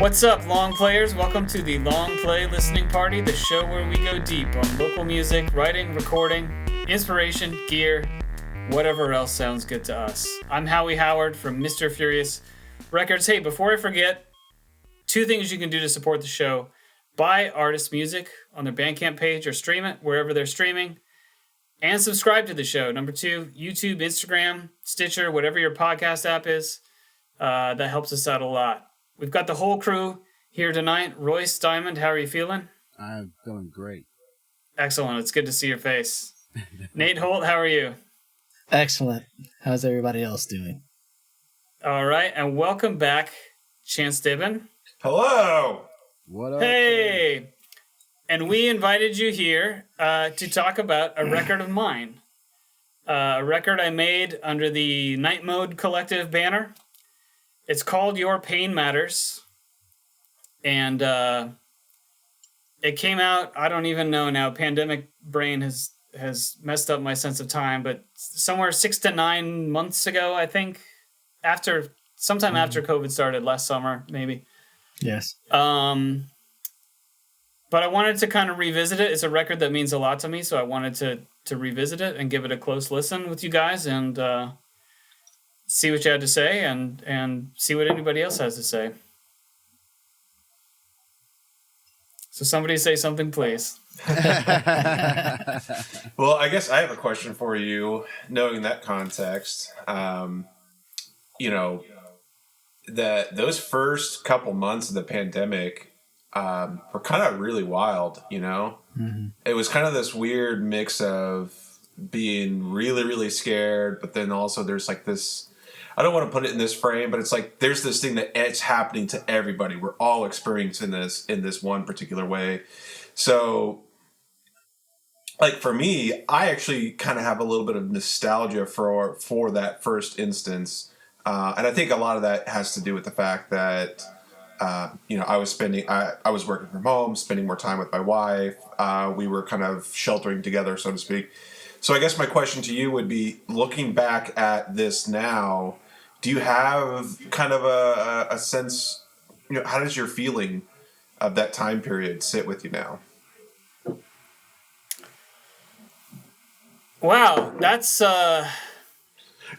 What's up, long players? Welcome to the Long Play Listening Party, the show where we go deep on local music, writing, recording, inspiration, gear, whatever else sounds good to us. I'm Howie Howard from Mr. Furious Records. Hey, before I forget, two things you can do to support the show. Buy artist music on their Bandcamp page or stream it wherever they're streaming. And subscribe to the show. Number two, YouTube, Instagram, Stitcher, whatever your podcast app is. That helps us out a lot. We've got the whole crew here tonight. Royce, Diamond, how are you feeling? I'm feeling great. Excellent. It's good to see your face. Nate Holt, how are you? Excellent. How's everybody else doing? All right. And welcome back, Chance Dibben. Hello. What up? Hey. And we invited you here to talk about a record of mine. A record I made under the Night Mode Collective banner. It's called Your Pain Matters. And it came out, I don't even know now, pandemic brain has messed up my sense of time, but somewhere 6 to 9 months ago, I think, sometime after COVID started, last summer, maybe. Yes. But I wanted to kind of revisit it. It's a record that means a lot to me, so I wanted to revisit it and give it a close listen with you guys and see what you had to say and see what anybody else has to say. So somebody say something, please. Well, I guess I have a question for you, knowing that context. Those first couple months of the pandemic were kind of really wild, you know? Mm-hmm. It was kind of this weird mix of being really, really scared, but then also there's like this, I don't want to put it in this frame, but it's like there's this thing that it's happening to everybody. We're all experiencing this in this one particular way. So, like for me, I actually kind of have a little bit of nostalgia for that first instance. And I think a lot of that has to do with the fact that, I was working from home, spending more time with my wife. We were kind of sheltering together, so to speak. So I guess my question to you would be, looking back at this now, do you have kind of a sense, how does your feeling of that time period sit with you now? Wow, that's...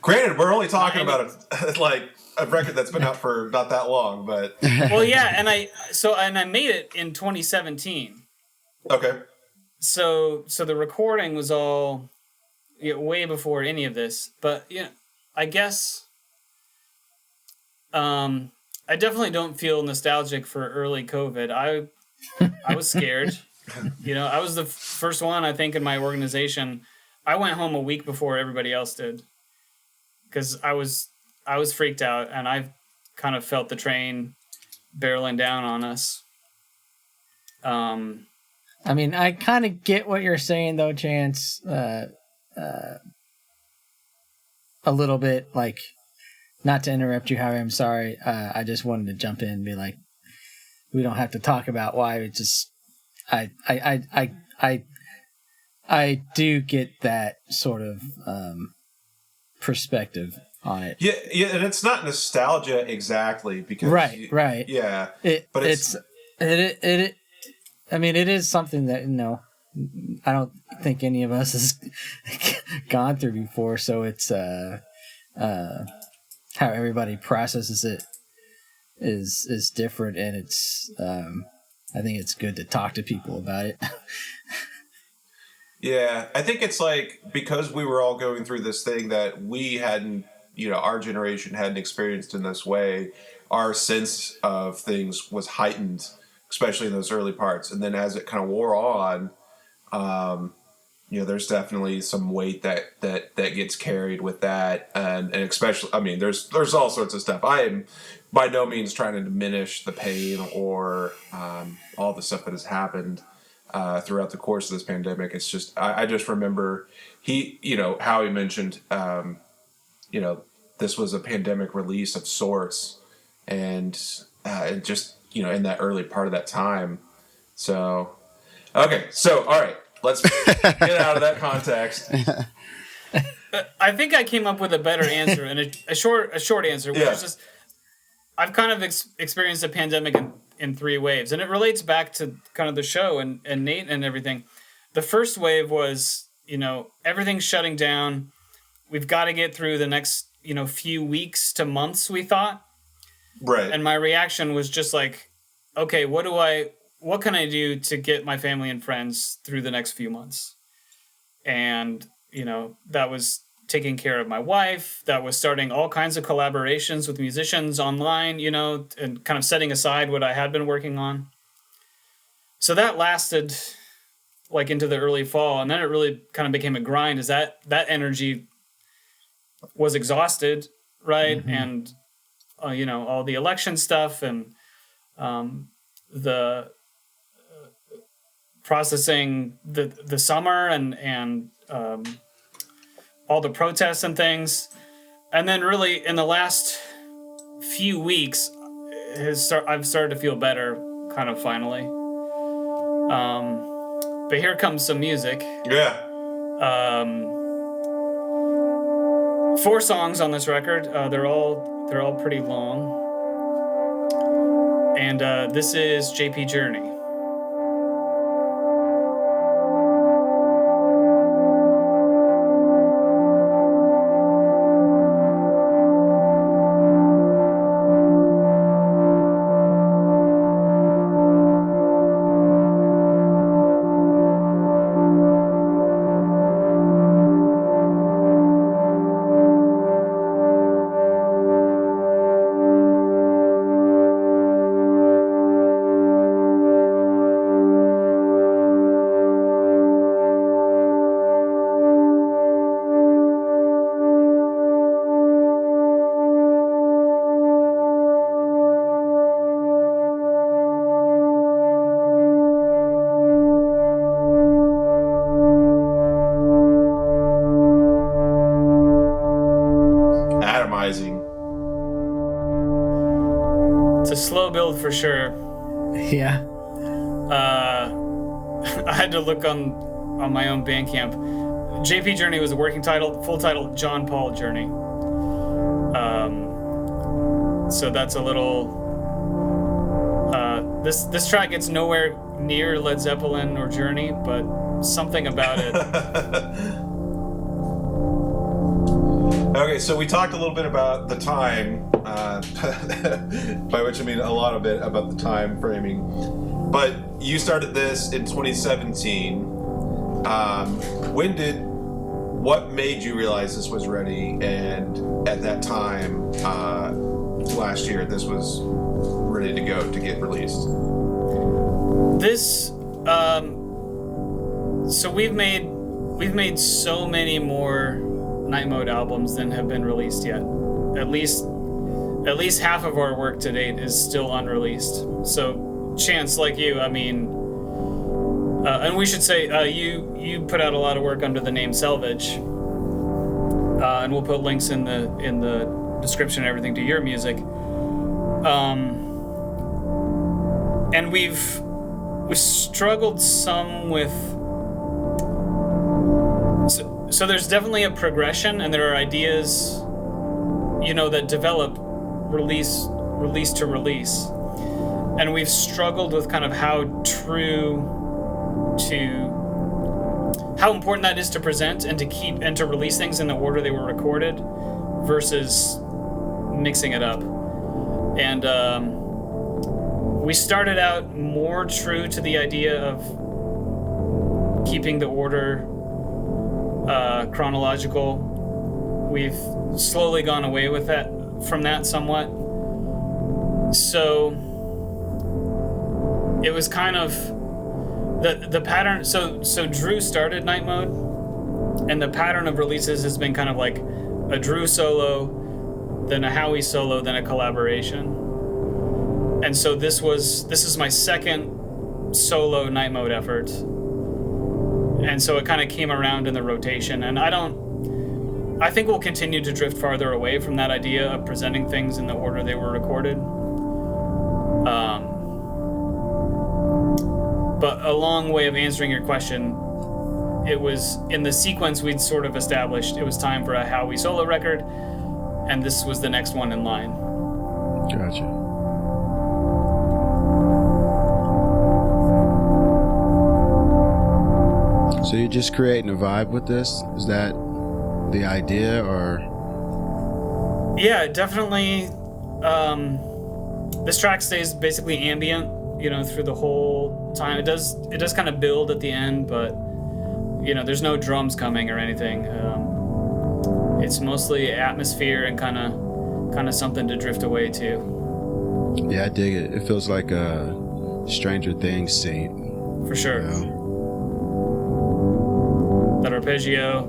Granted, we're only talking about a record that's been out for not that long, but... Well, yeah, and I made it in 2017. Okay. So the recording was all way before any of this, but I guess I definitely don't feel nostalgic for early COVID. I was scared. I was the first one, I think, in my organization. I went home a week before everybody else did because I was freaked out, and I kind of felt the train barreling down on us. I mean, I kind of get what you're saying, though, Chance. A little bit, like, not to interrupt you, Howie, I'm sorry. I just wanted to jump in and be like, we don't have to talk about why. It just, I do get that sort of perspective on it. Yeah, and it's not nostalgia exactly because right. Yeah, but it is something that I don't think any of us has gone through before. So it's how everybody processes it is different, and it's I think it's good to talk to people about it. Yeah, I think it's like because we were all going through this thing that we hadn't, our generation hadn't experienced in this way, our sense of things was heightened, especially in those early parts. And then as it kind of wore on, there's definitely some weight that gets carried with that. And especially, I mean, there's all sorts of stuff. I am by no means trying to diminish the pain or all the stuff that has happened throughout the course of this pandemic. It's just, I just remember Howie mentioned, this was a pandemic release of sorts, and just, in that early part of that time. So, okay. So, all right, let's get out of that context. I think I came up with a better answer and a short answer, which is just, I've kind of experienced the pandemic in three waves, and it relates back to kind of the show and Nate and everything. The first wave was, everything's shutting down. We've got to get through the next, few weeks to months, we thought. Right. And my reaction was just like, okay, what can I do to get my family and friends through the next few months? And, that was taking care of my wife. That was starting all kinds of collaborations with musicians online, and kind of setting aside what I had been working on. So that lasted like into the early fall. And then it really kind of became a grind, as that energy was exhausted. Right. Mm-hmm. And, all the election stuff and, the processing the summer and all the protests and things. And then really in the last few weeks I've started to feel better kind of finally. But here comes some music. Yeah. 4 songs on this record. They're all pretty long. And this is JP Journey. It's a slow build for sure. Yeah. I had to look on my own Bandcamp. JP Journey was the working title, full title John Paul Journey. So that's a little. This track gets nowhere near Led Zeppelin or Journey, but something about it. Okay, so we talked a little bit about the time, by which I mean a lot of it about the time framing. But you started this in 2017. What made you realize this was ready? And at that time, last year, this was ready to go to get released. This, so we've made so many more Night Mode albums than have been released yet. At least half of our work to date is still unreleased. So Chance, like you, I mean, and we should say you put out a lot of work under the name SELVEDGE, and we'll put links in the description and everything to your music. And we struggled some with. So there's definitely a progression, and there are ideas, that develop release to release. And we've struggled with kind of how important that is to present and to release things in the order they were recorded versus mixing it up. And we started out more true to the idea of keeping the order chronological. We've slowly gone away from that somewhat. So it was kind of the pattern. So Drew started Night Mode, and the pattern of releases has been kind of like a Drew solo, then a Howie solo, then a collaboration. And so this is my second solo Night Mode effort. And so it kind of came around in the rotation, and I think we'll continue to drift farther away from that idea of presenting things in the order they were recorded. But a long way of answering your question, it was in the sequence we'd sort of established it was time for a Howie solo record, and this was the next one in line. Gotcha. So you're just creating a vibe with this? Is that the idea, or? Yeah, definitely. This track stays basically ambient, through the whole time. It does kind of build at the end, but there's no drums coming or anything. It's mostly atmosphere and kind of something to drift away to. Yeah, I dig it. It feels like a Stranger Things scene. For sure. That arpeggio.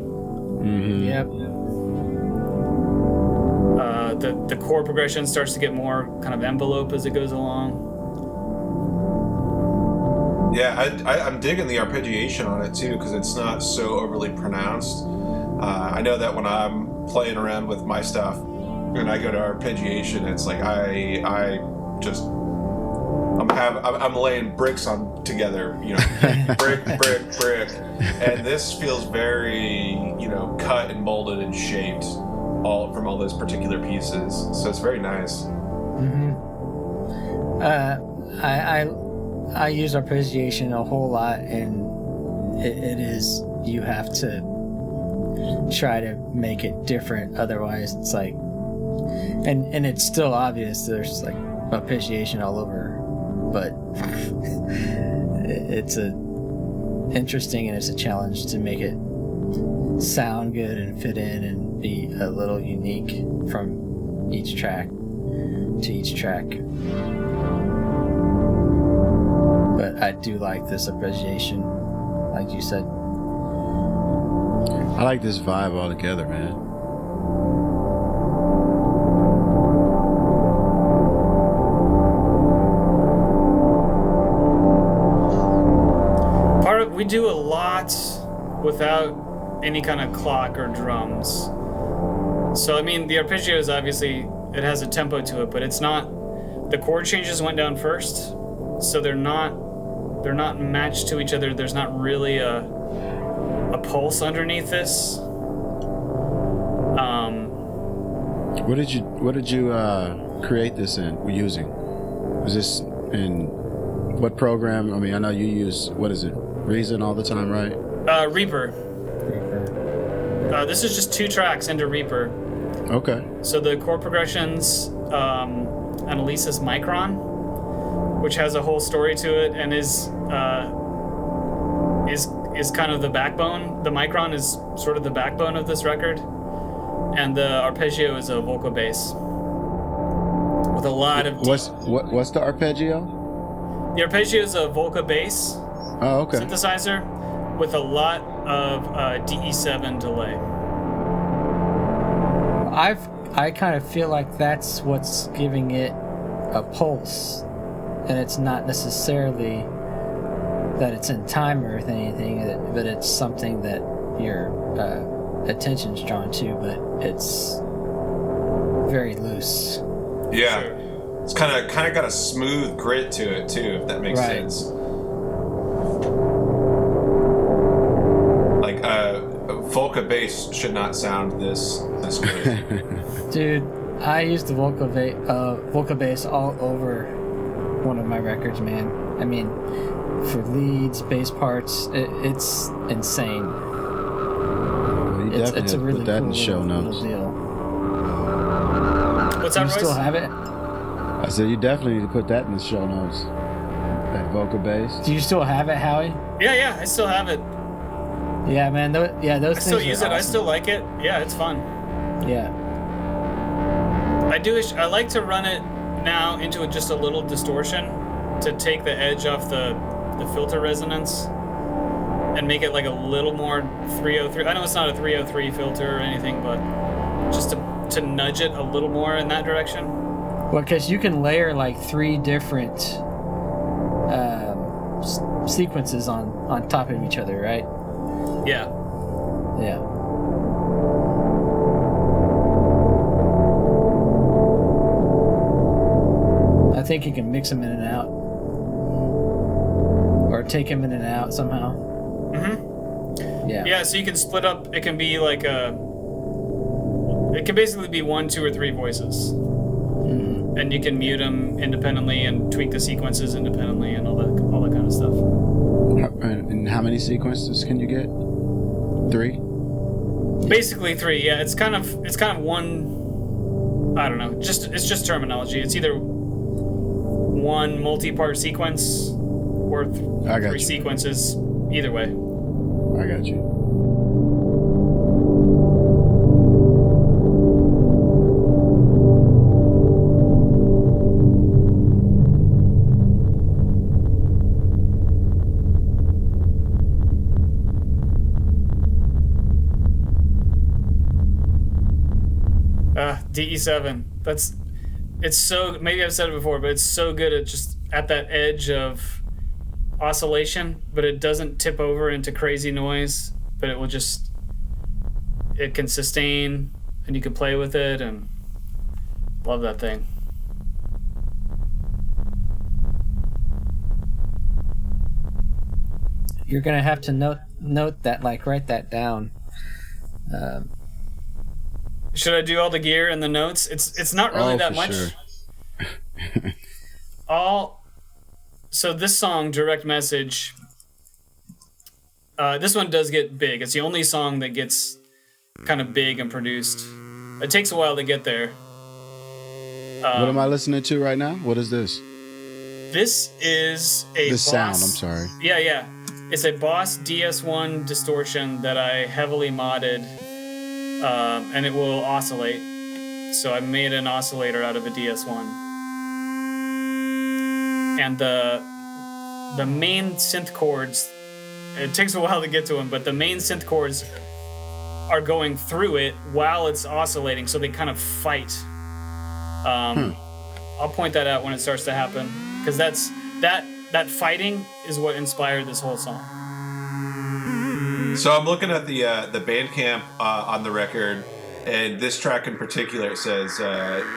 Mm-hmm. Yep. The chord progression starts to get more kind of envelope as it goes along. Yeah, I'm digging the arpeggiation on it too, because it's not so overly pronounced. I know that when I'm playing around with my stuff and I go to arpeggiation, it's like I'm laying bricks on together, brick, and this feels very, cut and molded and shaped from all those particular pieces. So it's very nice. Mm-hmm. I use arpeggiation a whole lot, and it is, you have to try to make it different, otherwise it's like, and it's still obvious there's like arpeggiation all over, but it's interesting, and it's a challenge to make it sound good and fit in and be a little unique from each track to each track. But I do like this arpeggiation, like you said. I like this vibe altogether, man. We do a lot without any kind of clock or drums. So I mean, the arpeggio is obviously, it has a tempo to it, but it's not, the chord changes went down first, so they're not matched to each other. There's not really a pulse underneath this. What did you create this in? Using? Was this in what program? I mean, I know you use, what is it, Reason all the time, right? Reaper. This is just 2 tracks into Reaper. Okay. So the chord progressions, an Alesis Micron, which has a whole story to it and is kind of the backbone. The Micron is sort of the backbone of this record, and the arpeggio is a Volca Bass with a lot of. What's the arpeggio? The arpeggio is a Volca Bass synthesizer with a lot of DE7 delay. I kind of feel like that's what's giving it a pulse, and it's not necessarily that it's in time or anything, but it's something that your attention's drawn to, but it's very loose. Yeah, Sure. it's kind of got a smooth grit to it too, if that makes sense. Like Volca Bass should not sound this good. Dude, I used the Volca Bass all over one of my records, man. I mean, for leads, bass parts, it's insane. Well, It's a really put that cool in show little notes. deal. What's Do that, you Royce? still have it? I said you definitely need to put that in the show notes. That Volca Bass. Do you still have it, Howie? Yeah, I still have it. Yeah, man. Those I things still use are it. I awesome. still like it. Yeah, it's fun. Yeah. I like to run it now into just a little distortion to take the edge off the filter resonance and make it like a little more 303. I know it's not a 303 filter or anything, but just to nudge it a little more in that direction. Well, because you can layer like 3 different sequences on top of each other, right? Yeah. Yeah. I think you can mix them in and out, or take them in and out somehow. Mm-hmm. Yeah. Yeah, so you can split up. It can be like it can basically be 1, 2, or 3 voices. Mm-hmm. And you can mute them independently and tweak the sequences independently and all that kind of stuff. And how many sequences can you get? 3? Basically 3. Yeah, it's kind of one. I don't know. It's just terminology. It's either one multi-part sequence or 3 sequences. Either way. I got you. DE7. It's so, maybe I've said it before, but it's so good at just at that edge of oscillation, but it doesn't tip over into crazy noise, but it can sustain, and you can play with it, and love that thing. You're gonna have to note that, like, write that down. Should I do all the gear and the notes? It's not really that much. Sure. So this song, Direct Message, this one does get big. It's the only song that gets kind of big and produced. It takes a while to get there. What am I listening to right now? What is this? This is a Boss sound, I'm sorry. Yeah. It's a Boss DS1 distortion that I heavily modded. And it will oscillate. So I made an oscillator out of a DS1. And the main synth chords, it takes a while to get to them, but the main synth chords are going through it while it's oscillating, so they kind of fight. I'll point that out when it starts to happen, because that fighting is what inspired this whole song. So I'm looking at the Bandcamp on the record, and this track in particular, it says,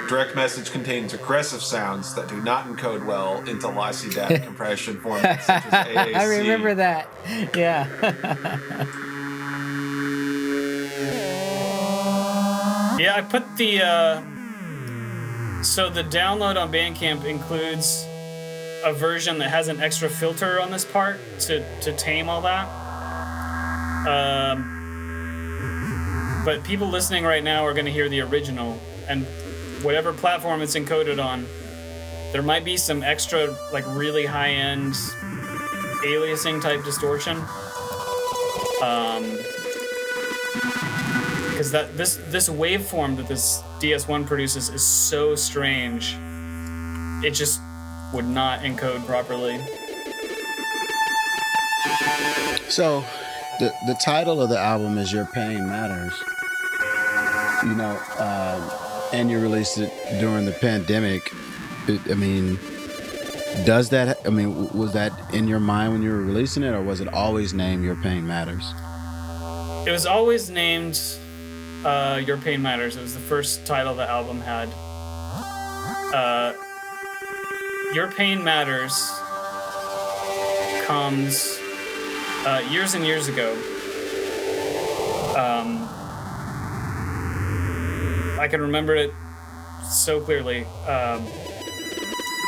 Direct Message contains aggressive sounds that do not encode well into lossy data compression formats such as AAC. I remember that. Yeah. Yeah, I put so the download on Bandcamp includes a version that has an extra filter on this part to tame all that. But people listening right now are going to hear the original, and whatever platform it's encoded on, there might be some extra, like, really high-end aliasing type distortion. Because this waveform that this DS1 produces is so strange, it just would not encode properly. So, the title of the album is Your Pain Matters. You know, and you released it during the pandemic. Was that in your mind when you were releasing it, or was it always named Your Pain Matters? It was always named Your Pain Matters. It was the first title the album had. Your Pain Matters comes years and years ago. I can remember it so clearly.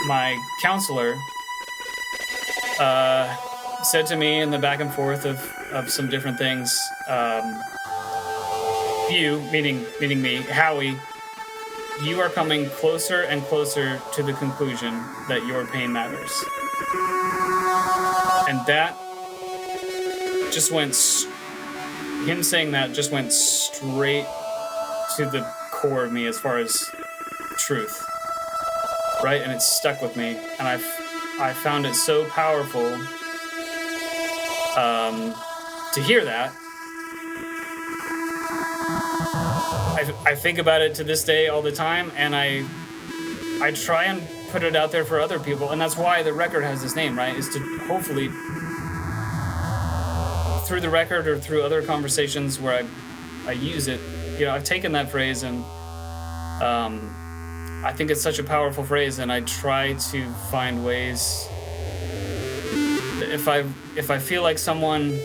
My counselor said to me in the back and forth of some different things, you, meaning me, Howie, you are coming closer and closer to the conclusion that your pain matters. And that just him saying that just went straight to the core of me as far as truth, right? And it stuck with me, and I found it so powerful to hear that. I think about it to this day all the time, and I try and put it out there for other people, and that's why the record has this name, right? Is to hopefully, through the record or through other conversations where I use it, you know, I've taken that phrase, and I think it's such a powerful phrase, and I try to find ways that if I feel like someone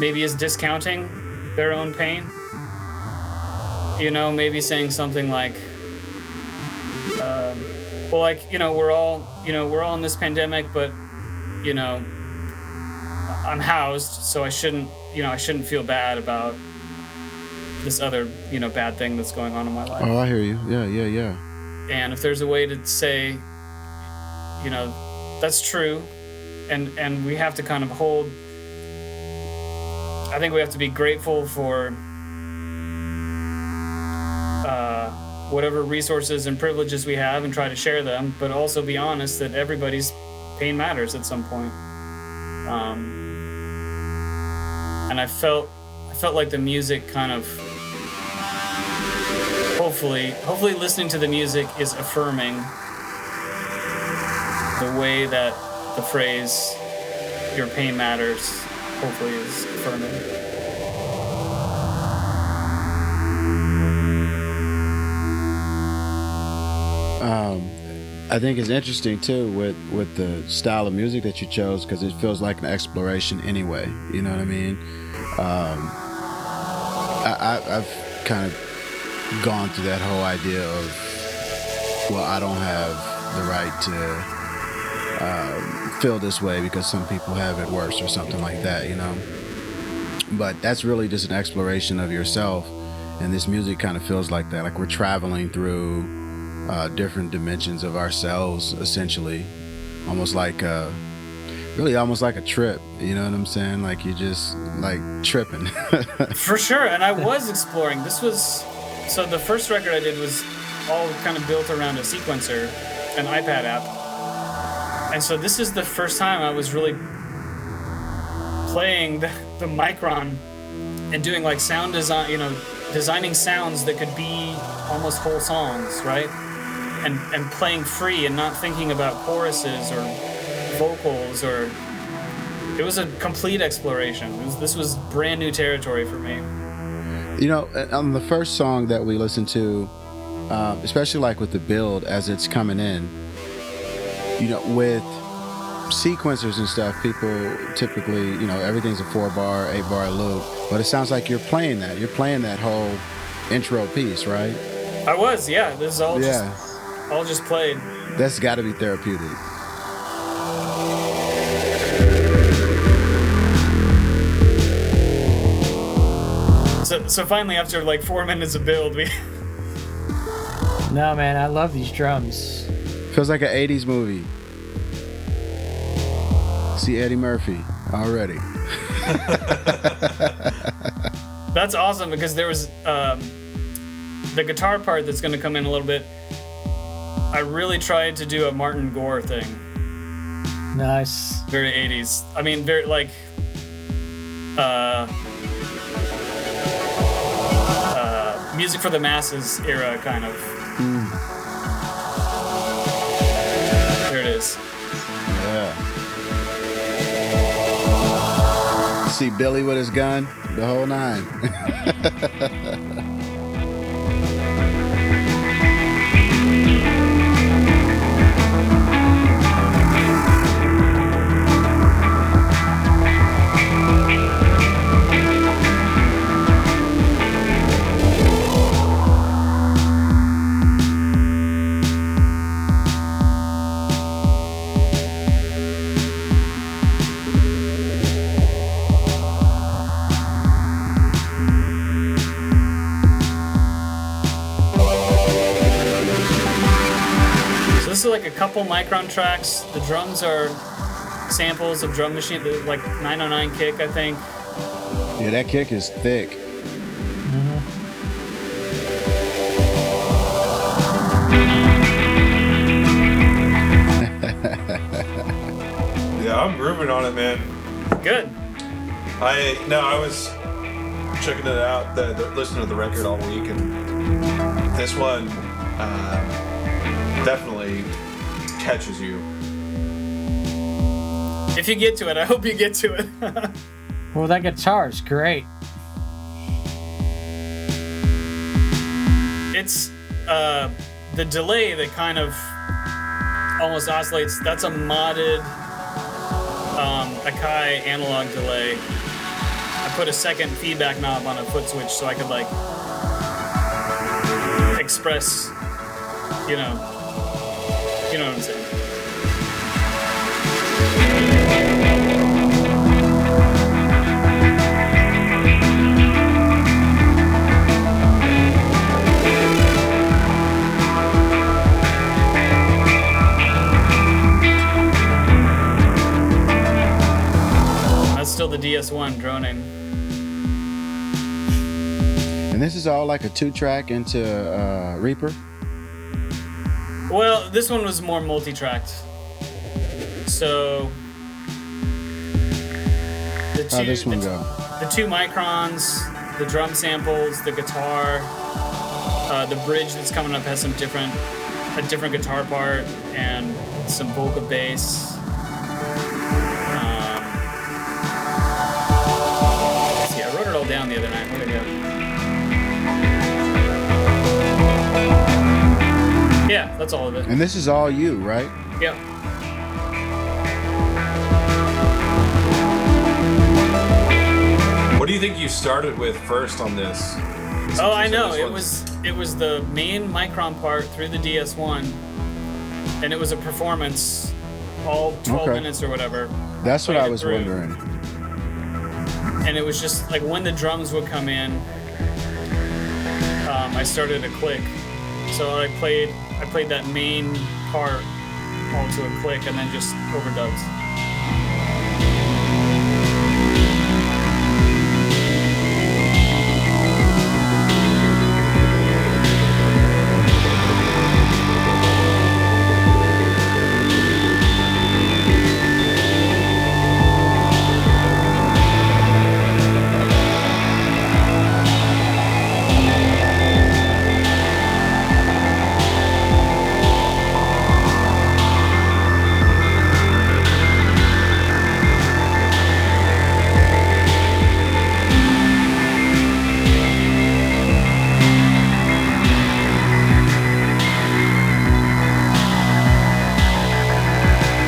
maybe is discounting their own pain, you know, maybe saying something like, well, like, we're all in this pandemic, but you know, I'm housed, so I shouldn't feel bad about this other, you know, bad thing that's going on in my life. Oh, I hear you. Yeah. And if there's a way to say, you know, that's true, and we have to kind of hold, I think we have to be grateful for whatever resources and privileges we have and try to share them, but also be honest that everybody's pain matters at some point. And I felt like the music kind of, hopefully listening to the music is affirming the way that the phrase "your pain matters" hopefully is affirming. I think it's interesting too with the style of music that you chose, because it feels like an exploration anyway. You know what I mean? I've kind of gone through that whole idea of, well, I don't have the right to feel this way because some people have it worse or something like that, you know? But that's really just an exploration of yourself, and this music kind of feels like that, like we're traveling through different dimensions of ourselves, essentially, almost like a trip, you know what I'm saying? Like you're just like tripping. For sure. And I was exploring. So the first record I did was all kind of built around a sequencer, an iPad app. And so this is the first time I was really playing the Micron and doing like sound design, you know, designing sounds that could be almost whole songs, right? And playing free and not thinking about choruses or vocals, or it was a complete exploration. This was brand new territory for me. You know, on the first song that we listened to, especially like with the build as it's coming in, you know, with sequencers and stuff, people typically, you know, everything's a 4-bar, 8-bar loop, but it sounds like you're playing that whole intro piece, right? I was, yeah. This is all all just played. That's got to be therapeutic. So finally, after like 4 minutes of build, we... No, man, I love these drums. Feels like an 80s movie. See Eddie Murphy already. That's awesome, because there was the guitar part that's going to come in a little bit. I really tried to do a Martin Gore thing. Nice. Very 80s. I mean, very like music for the masses era kind of. There it is. Yeah. See Billy with his gun, the whole nine. This is like a couple Micron tracks. The drums are samples of drum machine, like 909 kick, I think. Yeah, that kick is thick. Yeah, I'm grooving on it, man. Good. I was checking it out, listening to the record all week, and this one definitely catches you. If you get to it, I hope you get to it. Well, that guitar is great. It's the delay that kind of almost oscillates. That's a modded Akai analog delay. I put a second feedback knob on a foot switch so I could like express, you know what I'm saying. Still the DS1 droning. And this is all like a 2-track into Reaper? Well, this one was more multi-tracked. So How'd this one go? The 2 microns, the drum samples, the guitar, the bridge that's coming up has a different guitar part, and some Volca Bass. I wrote it all down the other night. Where'd it go? Yeah, that's all of it. And this is all you, right? Yep. What do you think you started with first on this? Oh, I know. It was the main Micron part through the DS1, and it was a performance, all 12 minutes or whatever. That's what I was wondering. And it was just like when the drums would come in, I started a click. So I played that main part all to a click and then just overdubs.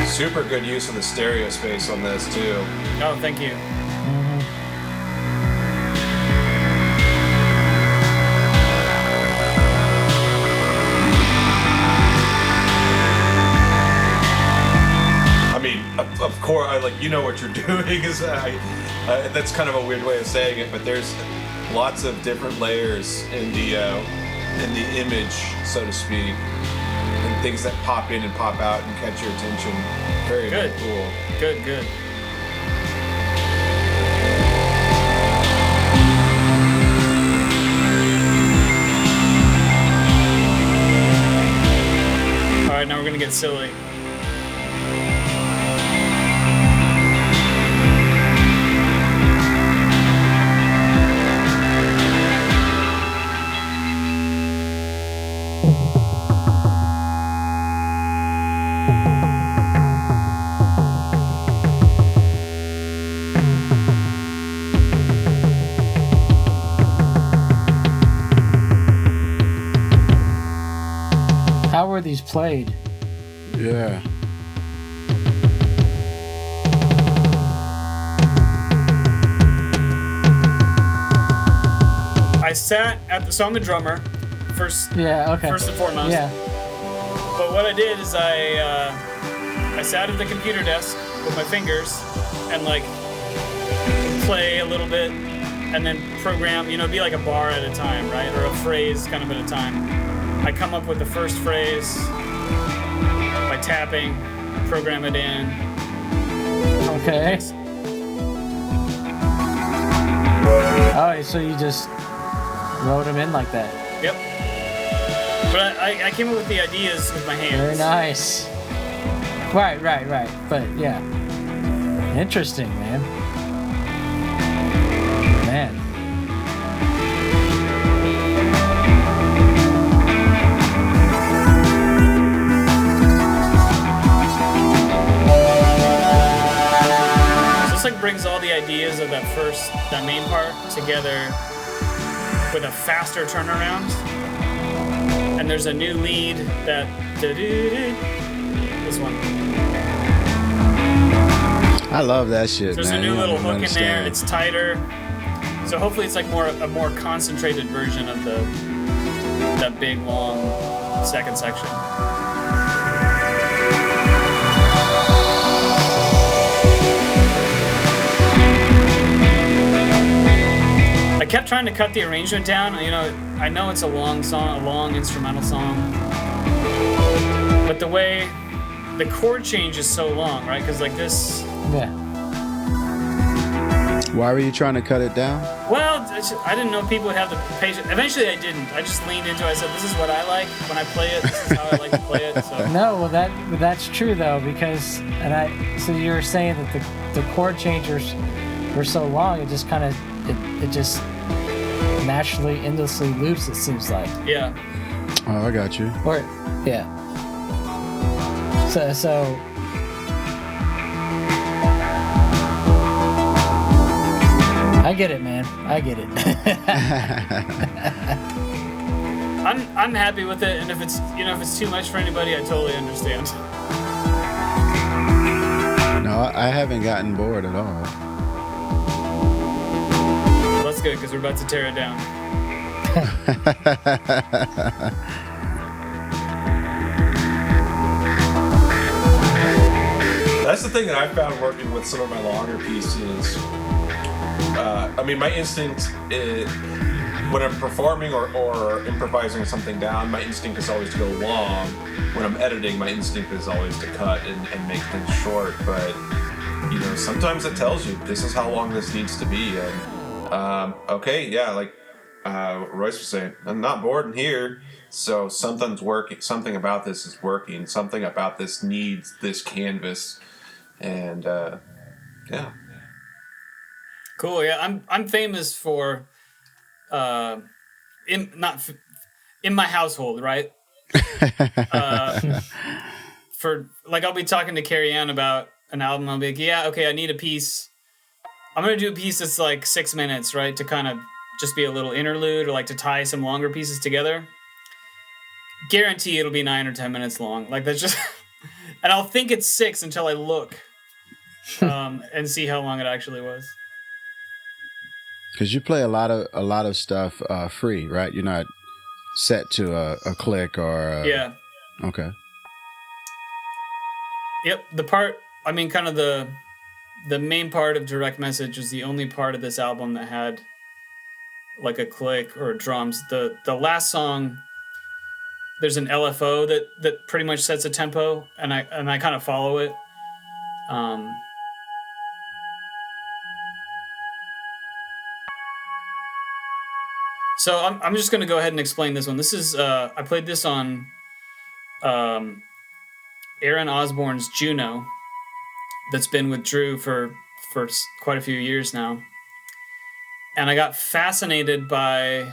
Super good use of the stereo space on this too. Oh, thank you. I mean, of course, you know what you're doing. Is that's kind of a weird way of saying it, but there's lots of different layers in the image, so to speak, and things that pop in and pop out and catch your attention. Very, Good. very cool. Good. All right, now we're gonna get silly. How were these played? Yeah. I sat at the, so I'm a drummer, first and foremost. Yeah. But what I did is I sat at the computer desk with my fingers and like play a little bit and then program, it'd be like a bar at a time, right? Or a phrase kind of at a time. I come up with the first phrase by tapping, program it in. Okay. Oh, so you just wrote them in like that. Yep. But I came up with the ideas with my hands. Very nice. Right. But yeah. Interesting, man. This like brings all the ideas of that main part together with a faster turnaround. And there's a new lead that this one. I love that shit, There's man. a new You little don't hook understand. in there. It's tighter. So hopefully it's like a more concentrated version of that big long second section. kept trying to cut the arrangement down. You know, I know it's a long song, a long instrumental song, but the way the chord change is so long, right? Because like this. Yeah. Why were you trying to cut it down? Well, I didn't know people would have the patience. Eventually, I didn't. I just leaned into it. I said, "This is what I like when I play it. This is how I like to play it." So. No, well that's true though, because so you were saying that the chord changers were so long, it just kind of it just naturally endlessly loops. It seems like. Yeah. Oh, I got you. Or yeah. So. I get it, man. I get it. I'm happy with it, and if it's too much for anybody, I totally understand. No, I haven't gotten bored at all. Well, that's good because we're about to tear it down. That's the thing that I found working with some of my longer pieces. I mean, my instinct when I'm performing or improvising something down, my instinct is always to go long. When I'm editing, my instinct is always to cut and make things short. But, you know, sometimes it tells you this is how long this needs to be. And, okay, yeah, like Royce was saying, I'm not bored in here. So something's working. Something about this is working. Something about this needs this canvas. And, yeah. Cool. Yeah, I'm famous for, in my household, right? For like, I'll be talking to Carrie Ann about an album. I'll be like, yeah, okay, I need a piece. I'm gonna do a piece that's like 6 minutes, right, to kind of just be a little interlude or like to tie some longer pieces together. Guarantee it'll be 9 or 10 minutes long. Like that's just, and I'll think it's 6 until I look, and see how long it actually was. Because you play a lot of stuff free, right? You're not set to a click or yeah. Okay. Yep. Kind of the main part of Direct Message is the only part of this album that had like a click or drums. The last song, there's an LFO that pretty much sets a tempo, and I kind of follow it. So I'm just going to go ahead and explain this one. This is I played this on Aaron Osborne's Juno that's been with Drew for quite a few years now. And I got fascinated by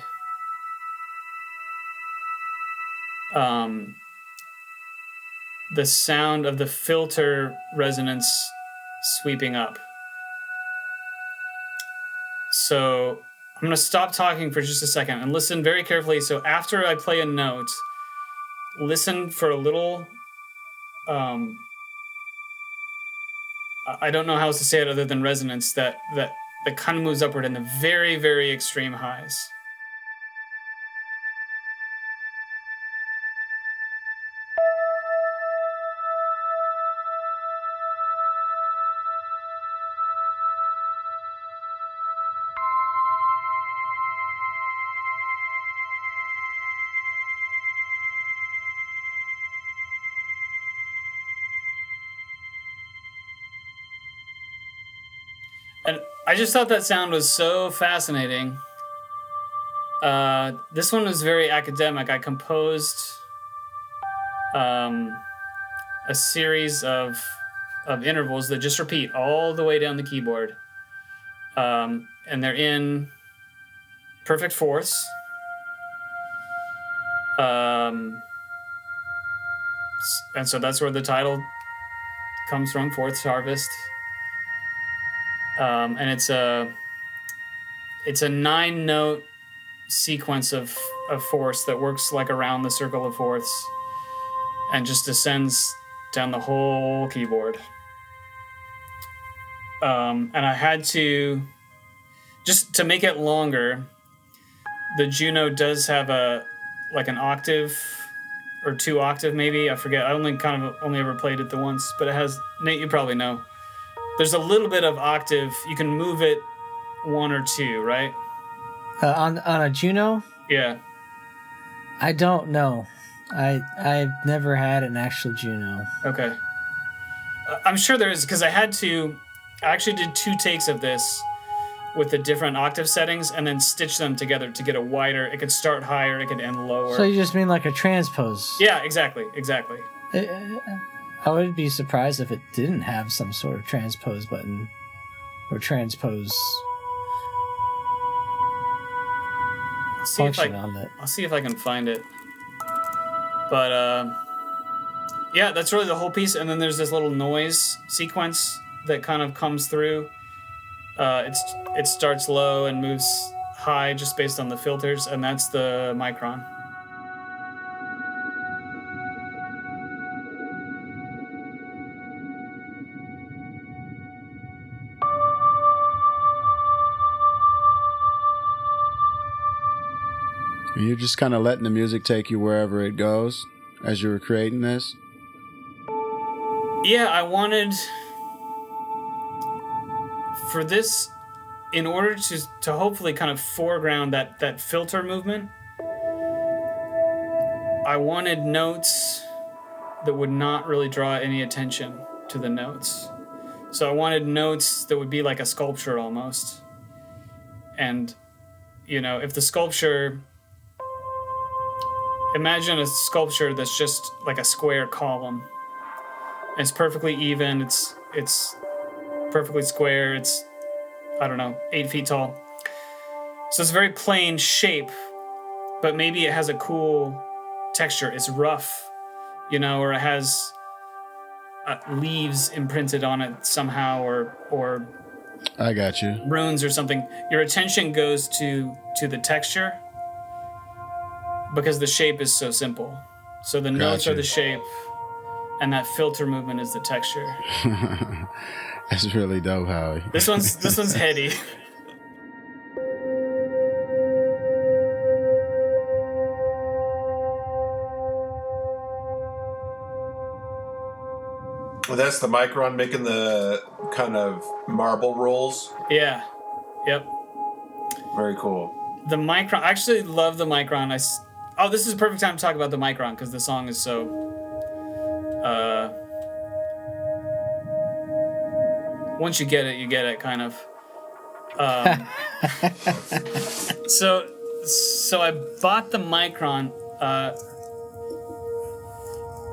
the sound of the filter resonance sweeping up. So I'm going to stop talking for just a second and listen very carefully. So after I play a note, listen for a little, I don't know how else to say it other than resonance that kind of moves upward in the very, very extreme highs. And I just thought that sound was so fascinating. This one was very academic. I composed a series of intervals that just repeat all the way down the keyboard. And they're in perfect fourths. And so that's where the title comes from, Fourth Harvest. And it's a 9-note sequence of fourths that works like around the circle of fourths and just descends down the whole keyboard. And I had to, just to make it longer, the Juno does have an octave or 2 octave maybe, I forget. I only ever played it the once, but it has, Nate, you probably know. There's a little bit of octave. You can move it 1 or 2, right? On a Juno? Yeah. I don't know. I've never had an actual Juno. Okay. I'm sure there is, because I actually did 2 takes of this with the different octave settings and then stitch them together to get a wider, it could start higher, it could end lower. So you just mean like a transpose? Yeah, exactly. I would be surprised if it didn't have some sort of transpose button or transpose function on it. I'll see if I can find it. But yeah, that's really the whole piece. And then there's this little noise sequence that kind of comes through. It starts low and moves high just based on the filters, and that's the Micron. You're just kind of letting the music take you wherever it goes as you were creating this? Yeah, I wanted... For this, in order to hopefully kind of foreground that filter movement, I wanted notes that would not really draw any attention to the notes. So I wanted notes that would be like a sculpture almost. And, if the sculpture... Imagine a sculpture that's just like a square column. It's perfectly even, it's perfectly square, it's, 8 feet tall. So it's a very plain shape, but maybe it has a cool texture. It's rough, or it has leaves imprinted on it somehow, or I got you. Runes or something. Your attention goes to the texture because the shape is so simple. So the notes are the shape, and that filter movement is the texture. That's really dope, Howie. This one's heady. Well, that's the Micron making the kind of marble rolls. Yeah. Yep. Very cool. The Micron. I actually love the Micron. This is a perfect time to talk about the Micron because the song is so. Once you get it, kind of. So I bought the Micron.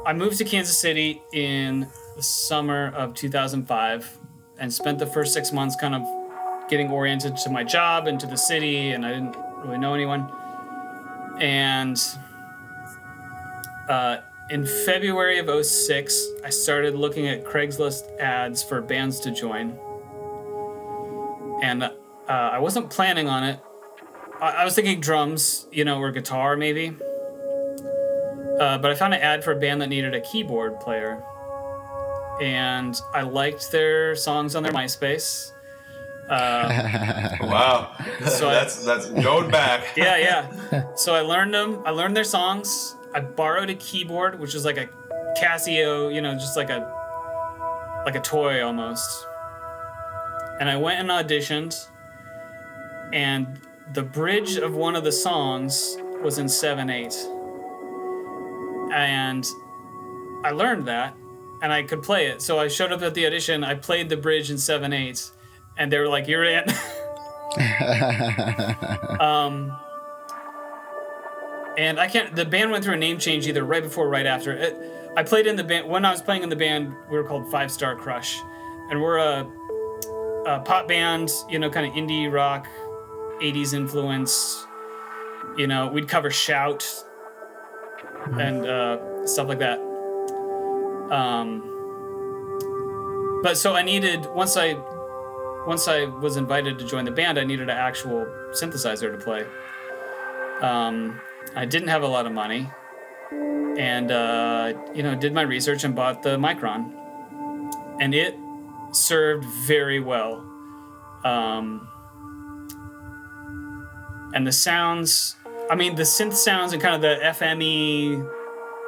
I moved to Kansas City in the summer of 2005 and spent the first 6 months kind of getting oriented to my job and to the city, and I didn't really know anyone. And in February of 2006, I started looking at Craigslist ads for bands to join. And I wasn't planning on it. I was thinking drums, or guitar maybe. But I found an ad for a band that needed a keyboard player. And I liked their songs on their MySpace. Wow. So that's going back. Yeah. So I learned them. I learned their songs. I borrowed a keyboard, which is like a Casio, just like a toy almost. And I went and auditioned, and the bridge of one of the songs was in 7/8. And I learned that, and I could play it. So I showed up at the audition, I played the bridge in 7/8, and they were like, "You're in." And the band went through a name change either right before or right after. I played in the band, when I was playing in the band, we were called 5 Star Crush. And we're a pop band, kind of indie rock, 80s influence. We'd cover Shout and stuff like that. But so I needed, once I was invited to join the band, I needed an actual synthesizer to play. I didn't have a lot of money, and did my research and bought the Micron, and it served very well. And the sounds, the synth sounds and kind of the FME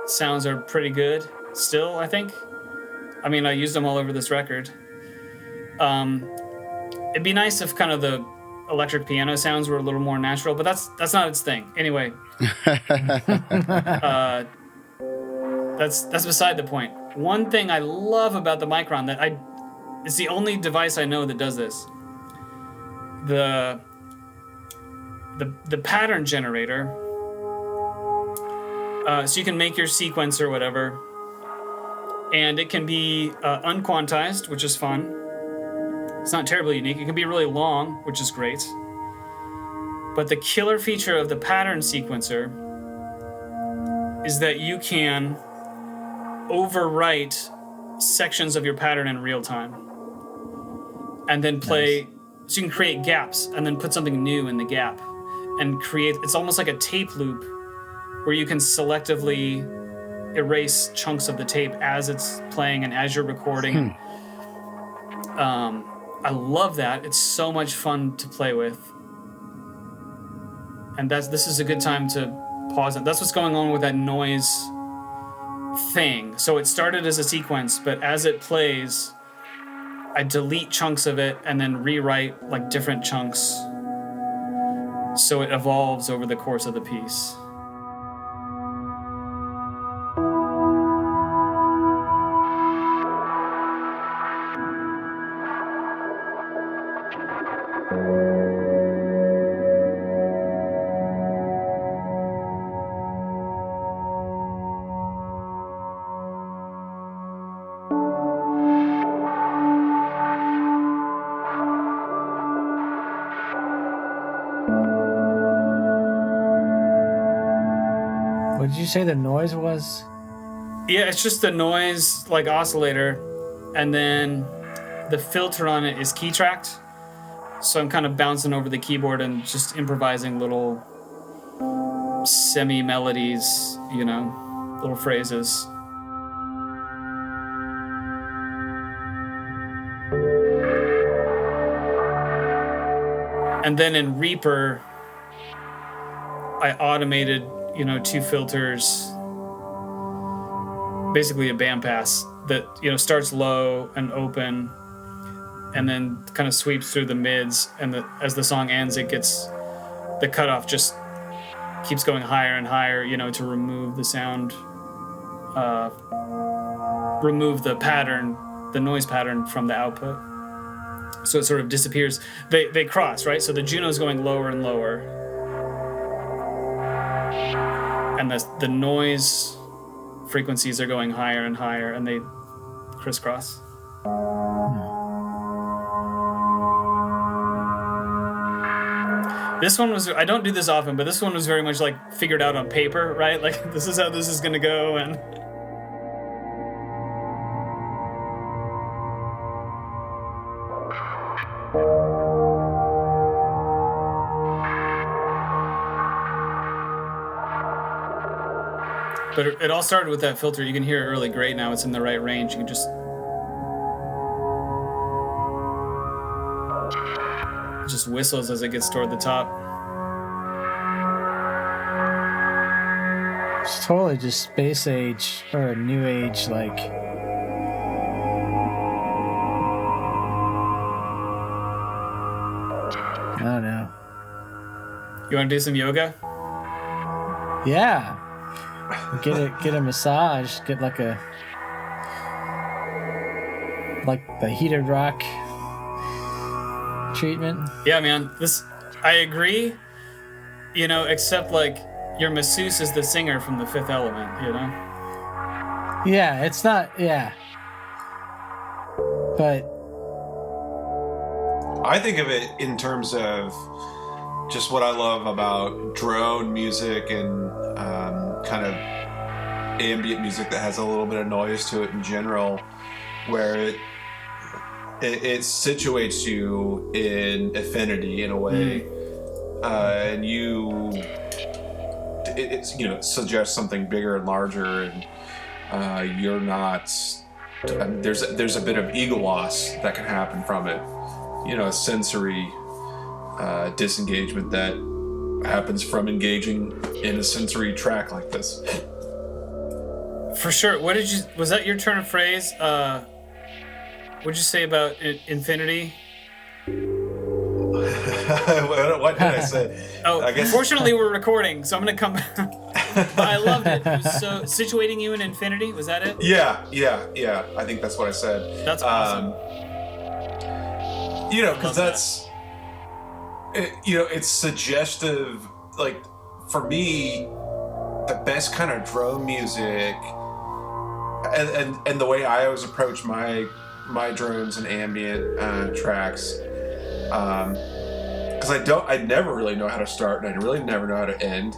sounds are pretty good still, I think. I used them all over this record. It'd be nice if kind of the electric piano sounds were a little more natural, but that's not its thing. Anyway, that's beside the point. One thing I love about the Micron it's the only device I know that does this. The pattern generator. So you can make your sequence or whatever, and it can be unquantized, which is fun. It's not terribly unique. It can be really long, which is great. But the killer feature of the pattern sequencer is that you can overwrite sections of your pattern in real time. And then play, nice. So you can create gaps and then put something new in the gap. And it's almost like a tape loop where you can selectively erase chunks of the tape as it's playing and as you're recording. I love that. It's so much fun to play with. And this is a good time to pause it. That's what's going on with that noise thing. So it started as a sequence, but as it plays, I delete chunks of it and then rewrite like different chunks. So it evolves over the course of the piece. What did you say the noise was? Yeah, it's just the noise, like oscillator, and then the filter on it is key tracked. So I'm kind of bouncing over the keyboard and just improvising little semi-melodies, little phrases. And then in Reaper, I automated, 2 filters, basically a bandpass that, starts low and open and then kind of sweeps through the mids. And as the song ends, the cutoff just keeps going higher and higher, to remove the sound, remove the pattern, the noise pattern from the output. So it sort of disappears. They cross, right? So the Juno's going lower and lower. And the noise frequencies are going higher and higher, and they crisscross. This one was, I don't do this often, but this one was very much like figured out on paper, right? Like, this is how this is gonna go, and... But it all started with that filter. You can hear it really great now. It's in the right range. You can just whistles as it gets toward the top. It's totally just space age or new age, like. I don't know. You want to do some yoga? Yeah. Get a massage. Get like the heated rock treatment. Yeah, man. I agree. Except like your masseuse is the singer from The Fifth Element. Yeah, it's not. Yeah, but I think of it in terms of just what I love about drone music and kind of ambient music that has a little bit of noise to it in general, where it situates you in affinity in a way, and it suggests something bigger and larger, and you're not. There's a bit of ego loss that can happen from it, a sensory disengagement that happens from engaging in a sensory track like this. For sure. Was that your turn of phrase? What'd you say about infinity? What did I say? Oh, I guess. Fortunately, we're recording, so I'm gonna come. But I loved it. It was so situating you in infinity. Was that it? Yeah. I think that's what I said. That's awesome. Because that's, it's suggestive. Like for me, the best kind of drum music, and the way I always approach my drones and ambient tracks, because I never really know how to start and I really never know how to end.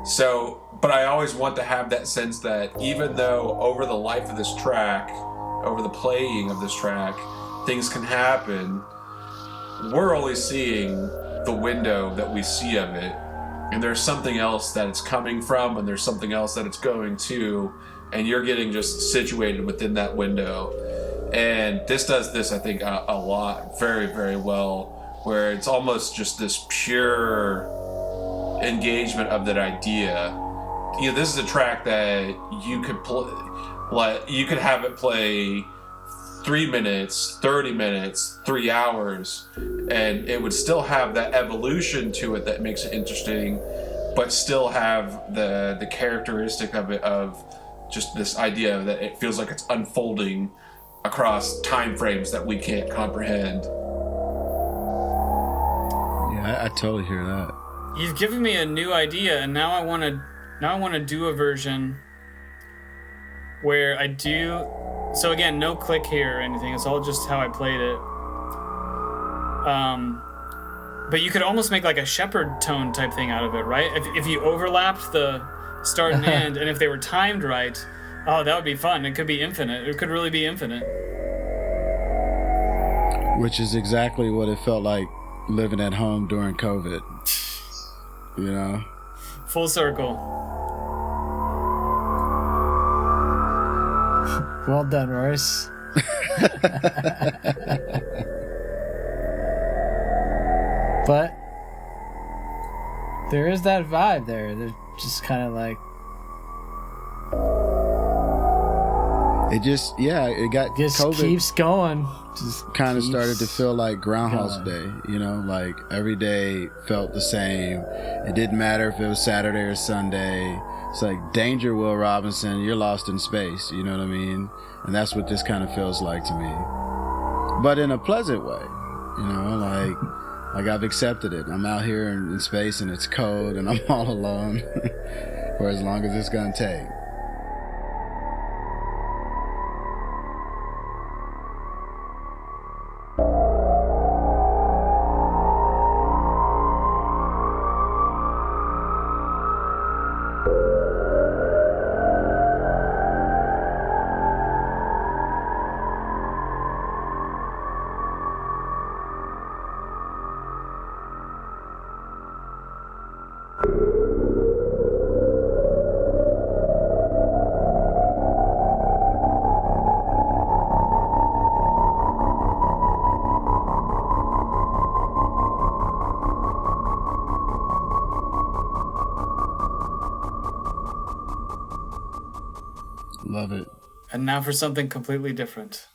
So, but I always want to have that sense that even though over the life of this track, over the playing of this track, things can happen, we're only seeing the window that we see of it. And there's something else that it's coming from, and there's something else that it's going to, and you're getting just situated within that window. And this does this, I think, a lot, very, very well, where it's almost just this pure engagement of that idea. This is a track that you could play, like you could have it play 3 minutes, 30 minutes, 3 hours, and it would still have that evolution to it that makes it interesting, but still have the characteristic of it, of just this idea that it feels like it's unfolding across time frames that we can't comprehend. Yeah, I totally hear that. You've given me a new idea, and now I want to do a version where I do. So again, no click here or anything. It's all just how I played it. But you could almost make like a shepherd tone type thing out of it, right? If you overlapped the start and end, and if they were timed right, oh, that would be fun. It could be infinite. It could really be infinite. Which is exactly what it felt like living at home during COVID. Full circle. Well done, Royce. But there is that vibe there. They're just kind of like. It just COVID keeps going. Just kind of started to feel like Groundhog's Day, like every day felt the same. It didn't matter if it was Saturday or Sunday. It's like, danger, Will Robinson, you're lost in space, you know what I mean? And that's what this kind of feels like to me. But in a pleasant way, like I've accepted it. I'm out here in space and it's cold and I'm all alone for as long as it's gonna take. Love it. And now for something completely different.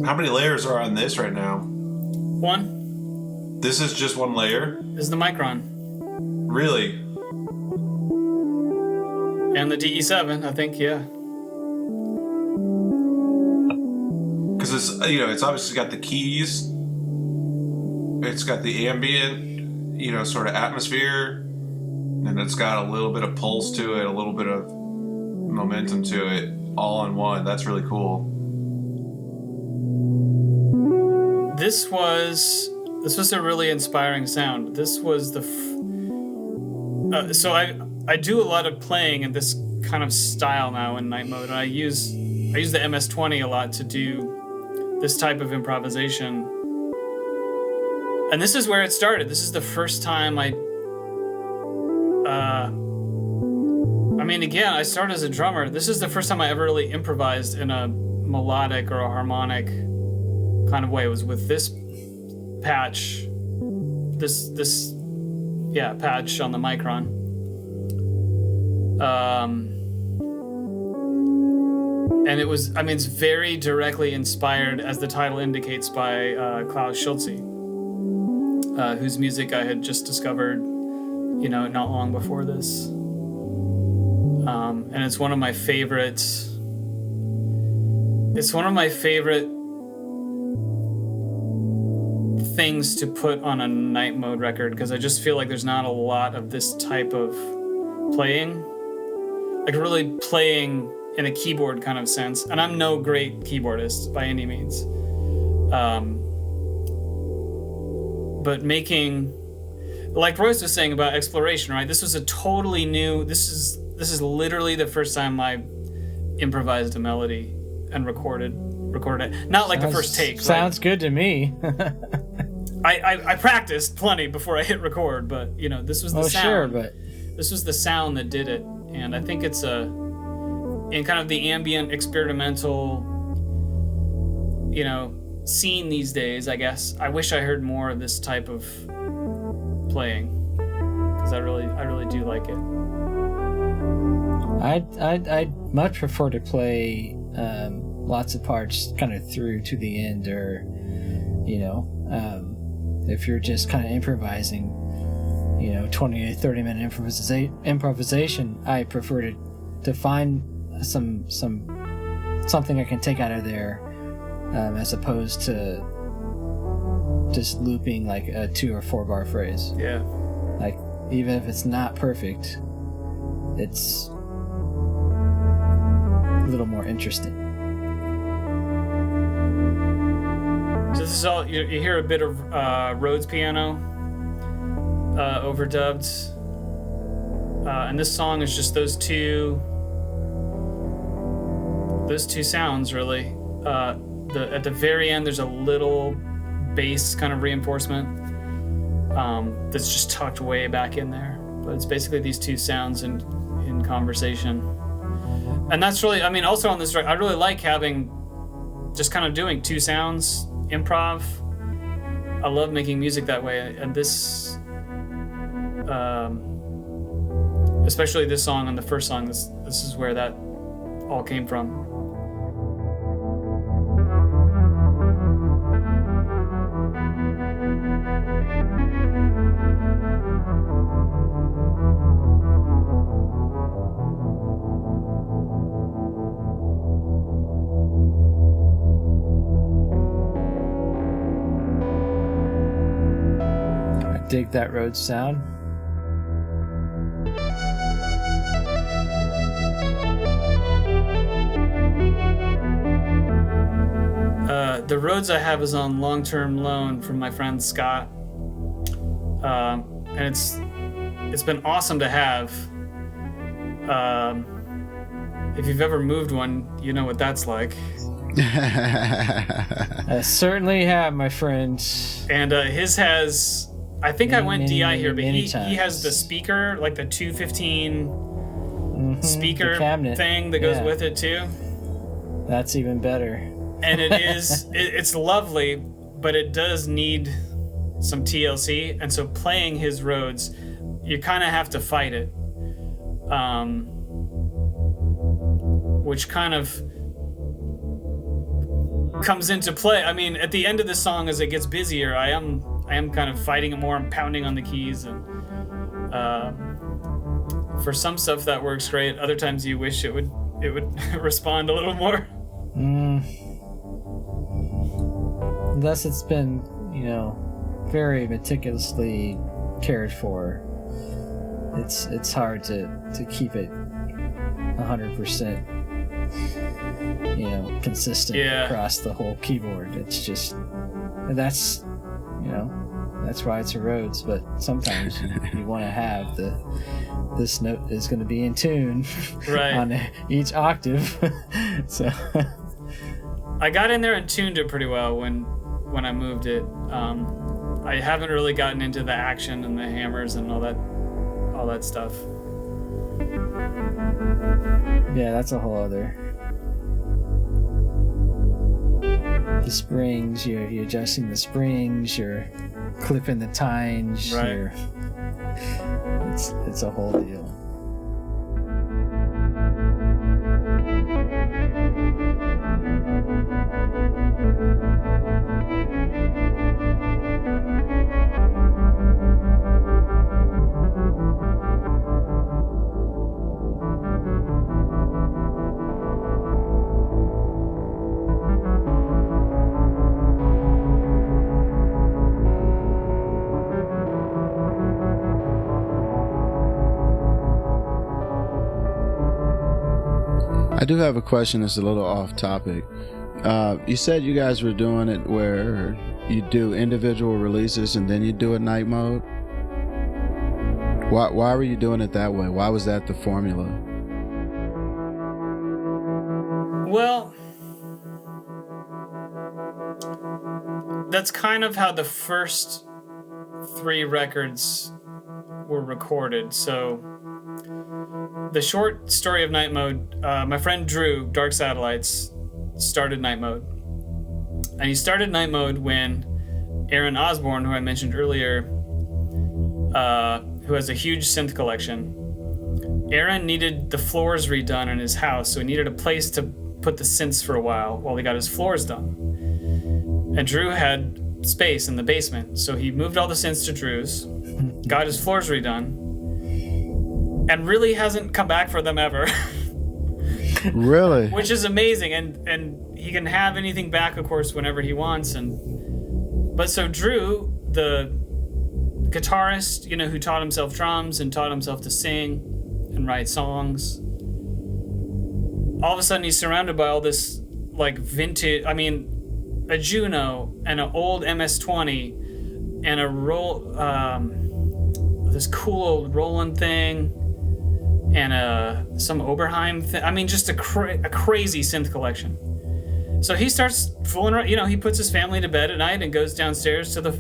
How many layers are on this right now? 1. This is just one layer? This is the Micron. Really? And the DE7, I think, yeah. Because it's, it's obviously got the keys. It's got the ambient, sort of atmosphere. And it's got a little bit of pulse to it, a little bit of momentum to it, all in one. That's really cool. This was a really inspiring sound. This was the so I do a lot of playing in this kind of style now in night mode, and I use the MS-20 a lot to do this type of improvisation. And this is where it started. This is the first time I again, I started as a drummer. This is the first time I ever really improvised in a melodic or a harmonic kind of way. It was with this patch, this patch on the Micron. And it was, it's very directly inspired, as the title indicates, by Klaus Schulze, whose music I had just discovered, not long before this. And it's one of my favorite things to put on a night mode record, because I just feel like there's not a lot of this type of playing, like really playing in a keyboard kind of sense. And I'm no great keyboardist by any means, but making, like Royce was saying about exploration, right? This was a totally new, this is literally the first time I improvised a melody and recorded it. Not like the first take. Sounds good to me. I practiced plenty before I hit record, but this was the sound. Sure, but this was the sound that did it, and I think it's in kind of the ambient experimental, scene these days. I guess I wish I heard more of this type of playing, because I really do like it. I'd much prefer to play lots of parts kind of through to the end, or if you're just kind of improvising, 20 to 30 minute improvisation, I prefer to find something I can take out of there, as opposed to just looping like a 2 or 4 bar phrase. Yeah. Like, even if it's not perfect, it's a little more interesting. So this is all, you hear a bit of Rhodes piano overdubbed, and this song is just those two sounds really. At the very end, there's a little bass kind of reinforcement that's just tucked way back in there, but it's basically these two sounds in conversation. And that's really, also on this record, I really like having just kind of doing two sounds improv. I love making music that way, and this especially this song on the first song, this is where that all came from. Dig that Rhodes sound. The Rhodes I have is on long-term loan from my friend Scott, and it's been awesome to have. If you've ever moved one, you know what that's like. I certainly have, my friend. And his has, I think I went DI here, but he has the times. Speaker, like the 215 speaker cabinet thing that goes with it too. That's even better. And it's lovely, but it does need some TLC, and so playing his Rhodes, you kind of have to fight it, which kind of comes into play. I mean, at the end of the song, as it gets busier, I am kind of fighting it more. I'm pounding on the keys, and for some stuff that works great. Other times you wish it would respond a little more. Unless it's been, very meticulously cared for, it's hard to keep it 100%, consistent across the whole keyboard. It's just, that's why it's a Rhodes. But sometimes you want to have this note is going to be in tune right on each octave. So I got in there and tuned it pretty well when I moved it. I haven't really gotten into the action and the hammers and all that stuff. Yeah, that's a whole other. The springs, you're adjusting the springs, you're clipping the tines, right. you're it's a whole deal. I do have a question that's a little off topic. You said you guys were doing it where you do individual releases and then you do a night mode. Why were you doing it that way? Why was that the formula? Well, that's kind of how the first 3 records were recorded. So the short story of night mode, my friend Drew, Dark Satellites, started night mode. And he started night mode when Aaron Osborne, who I mentioned earlier, who has a huge synth collection, Aaron needed the floors redone in his house, so he needed a place to put the synths for a while he got his floors done. And Drew had space in the basement, so he moved all the synths to Drew's, got his floors redone, and really hasn't come back for them ever. Really? Which is amazing, and he can have anything back, of course, whenever he wants. But so Drew, the guitarist, who taught himself drums and taught himself to sing and write songs, all of a sudden he's surrounded by all this like vintage, a Juno and an old MS-20 and this cool old Roland thing and some Oberheim thing. Just a crazy synth collection. So he starts fooling around. He puts his family to bed at night and goes downstairs to the,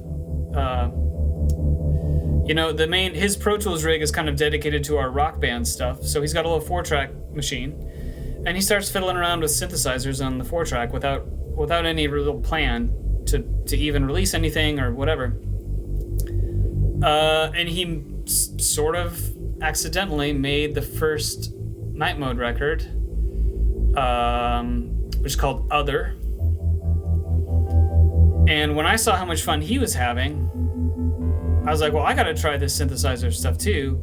his Pro Tools rig is kind of dedicated to our rock band stuff. So he's got a little 4-track machine, and he starts fiddling around with synthesizers on the 4-track without any real plan to even release anything or whatever. And he sort of accidentally made the first night mode record, which is called Other. And when I saw how much fun he was having, I was like, well, I gotta try this synthesizer stuff too.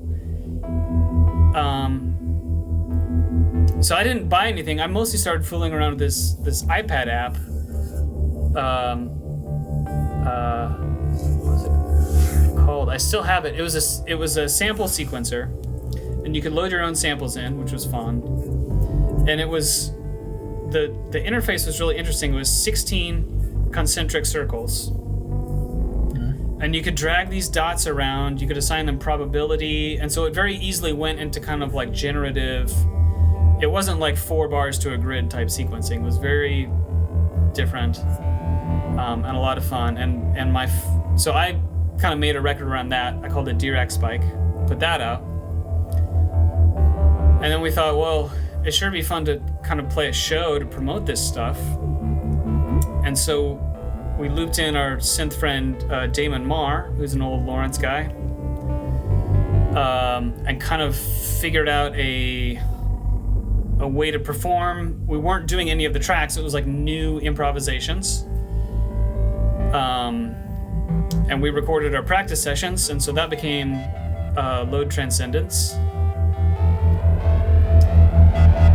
So I didn't buy anything. I mostly started fooling around with this iPad app. What was it called? I still have it. It was a sample sequencer, and you could load your own samples in, which was fun. And it was the interface was really interesting. It was 16 concentric circles. And you could drag these dots around, you could assign them probability, and so it very easily went into kind of like generative. It wasn't like 4 bars to a grid type sequencing. It was very different, and a lot of fun. So I kind of made a record around that. I called it Dirac Spike, put that out. And then we thought, well, it sure be fun to kind of play a show to promote this stuff. And so we looped in our synth friend Damon Marr, who's an old Lawrence guy, and kind of figured out a way to perform. We weren't doing any of the tracks. It was like new improvisations. And we recorded our practice sessions, and so that became Load Transcendence.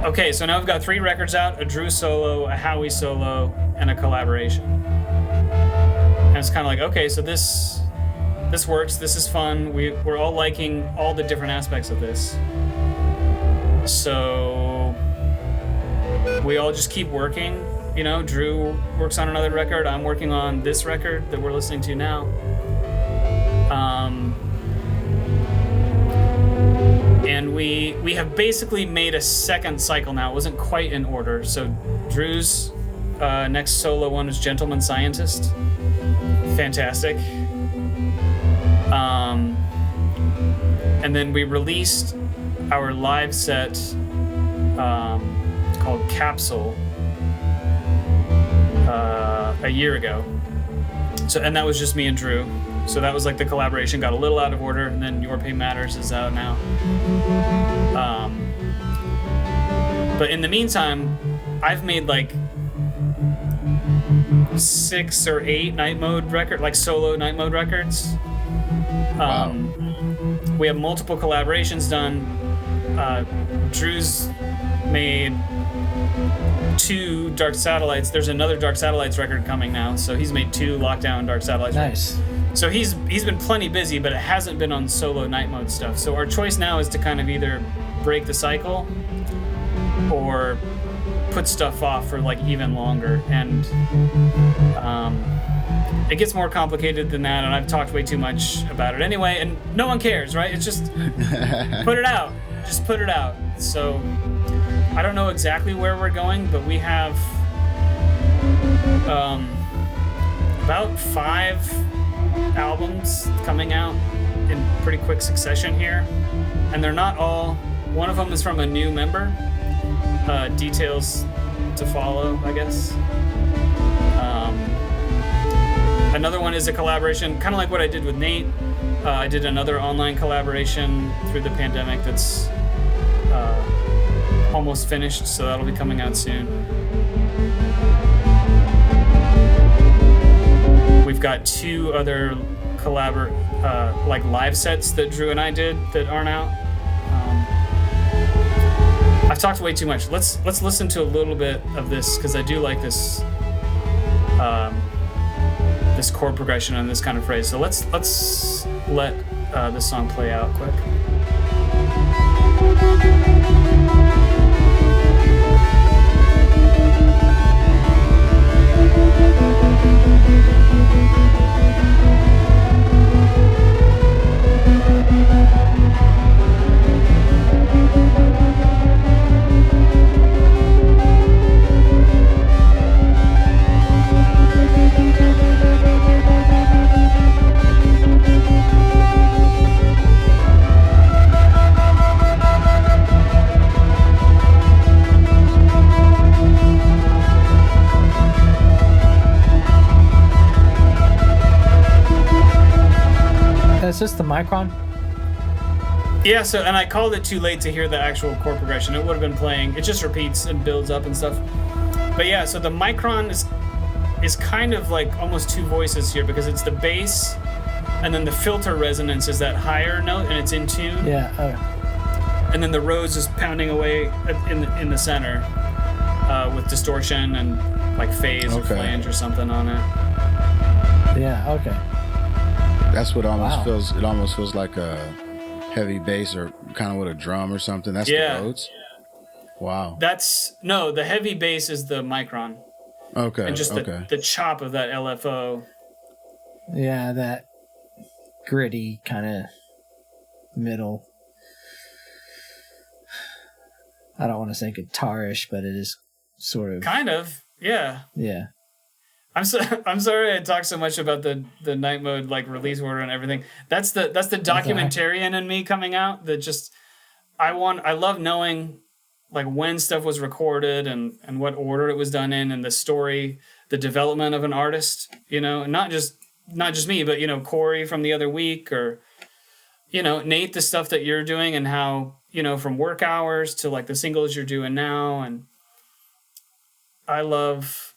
Okay, so now we've got 3 records out, a Drew solo, a Howie solo, and a collaboration. And it's kind of like, okay, so this works, this is fun, we're all liking all the different aspects of this. So we all just keep working. Drew works on another record, I'm working on this record that we're listening to now. And we have basically made a second cycle now. It wasn't quite in order. So Drew's next solo one is Gentleman Scientist. Fantastic. And then we released our live set called Capsule a year ago. And that was just me and Drew. So that was like the collaboration got a little out of order, and then Your Pay Matters is out now. But in the meantime, I've made like 6 or 8 night mode solo night mode records. We have multiple collaborations done. Drew's made 2 Dark Satellites. There's another Dark Satellites record coming now, so he's made 2 Lockdown Dark Satellites. Nice. So he's been plenty busy, but it hasn't been on solo night mode stuff. So our choice now is to kind of either break the cycle or put stuff off for like even longer. And it gets more complicated than that, and I've talked way too much about it anyway, and no one cares, right? It's just put it out. Just put it out. So I don't know exactly where we're going, but we have about 5 albums coming out in pretty quick succession here, and they're not all. One of them is from a new member. Details to follow, I guess. Another one is a collaboration, kind of like what I did with Nate. I did another online collaboration through the pandemic that's almost finished, so that'll be coming out soon. We've got 2 other live sets that Drew and I did that aren't out. I've talked way too much. Let's listen to a little bit of this, because I do like this this chord progression and this kind of phrase. So let's let this song play out quick. Is this the Micron? Yeah, and I called it too late to hear the actual chord progression. It would have been playing. It just repeats and builds up and stuff. But yeah, so the Micron is kind of like almost 2 voices here, because it's the bass, and then the filter resonance is that higher note, and it's in tune. Yeah. And then the Rhodes is pounding away in the center with distortion and like phase or flange or something on it. Yeah. Okay. That's what almost feels. It almost feels like a heavy bass, or kind of with a drum or something. That's the Rhodes. Wow. The heavy bass is the Micron. Okay. And just the chop of that LFO. Yeah, that gritty kind of middle. I don't want to say guitarish, but it is sort of. Kind of, yeah. Yeah. I'm sorry I talked so much about the night mode like release order and everything. That's the documentarian in me coming out. That just I love knowing like when stuff was recorded and what order it was done in, and the story, the development of an artist. You know, and not just me, but you know, Corey from the other week, or you know, Nate, the stuff that you're doing, and how, you know, from Work Hours to like the singles you're doing now. And I love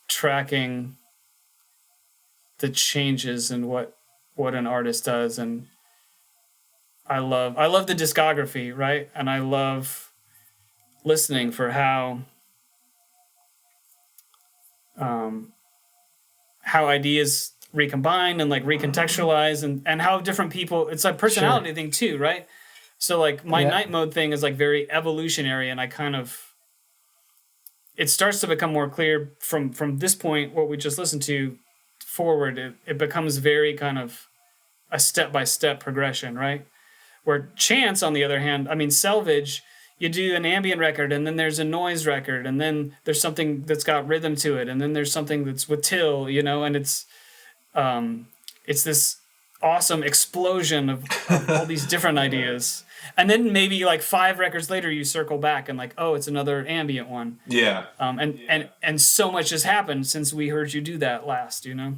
tracking the changes in what an artist does, and I love the discography, right? And I love listening for how ideas recombine and like recontextualize, and how different people, it's a personality thing too, right? So like my night mode thing is like very evolutionary, and I kind of, it starts to become more clear from this point, what we just listened to forward, it becomes very kind of a step-by-step progression, right? Where Chance, on the other hand, I mean, SELVEDGE, you do an ambient record, and then there's a noise record, and then there's something that's got rhythm to it, and then there's something that's with till, you know, and it's this awesome explosion of all these different ideas. And then maybe like 5 records later, you circle back and like, oh, it's another ambient one. Yeah. And so much has happened since we heard you do that last, you know?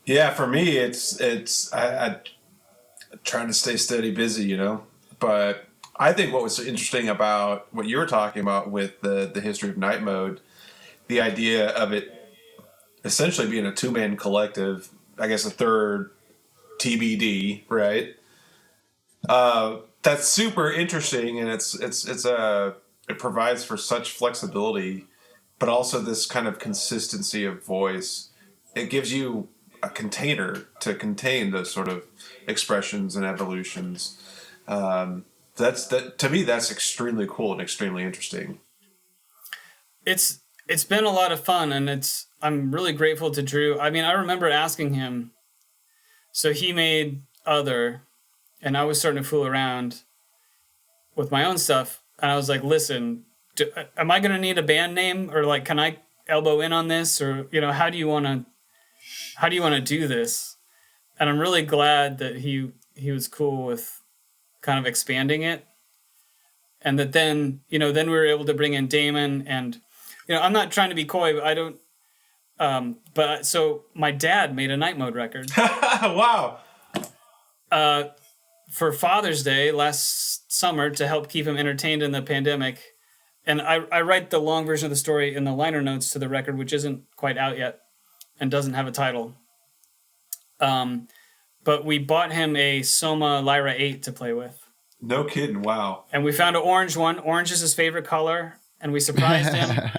Yeah, for me, I trying to stay steady busy, you know. But I think what was interesting about what you were talking about with the history of night mode, the idea of it essentially being a two-man collective, I guess a third TBD, right? That's super interesting, and it provides for such flexibility, but also this kind of consistency of voice. It gives you a container to contain those sort of expressions and evolutions. To me, that's extremely cool and extremely interesting. It's been a lot of fun, and I'm really grateful to Drew. I mean, I remember asking him. So he made Other, and I was starting to fool around with my own stuff, and I was like, "Listen, am I going to need a band name, or like, can I elbow in on this, or how do you want to do this?" And I'm really glad that he was cool with kind of expanding it, and that then we were able to bring in Damon, and I'm not trying to be coy, but I don't. But so my dad made a night mode record. Wow. For Father's Day last summer to help keep him entertained in the pandemic. And I write the long version of the story in the liner notes to the record, which isn't quite out yet and doesn't have a title. But we bought him a Soma Lyra 8 to play with. No kidding. Wow. And we found an orange one. Orange is his favorite color. And we surprised him.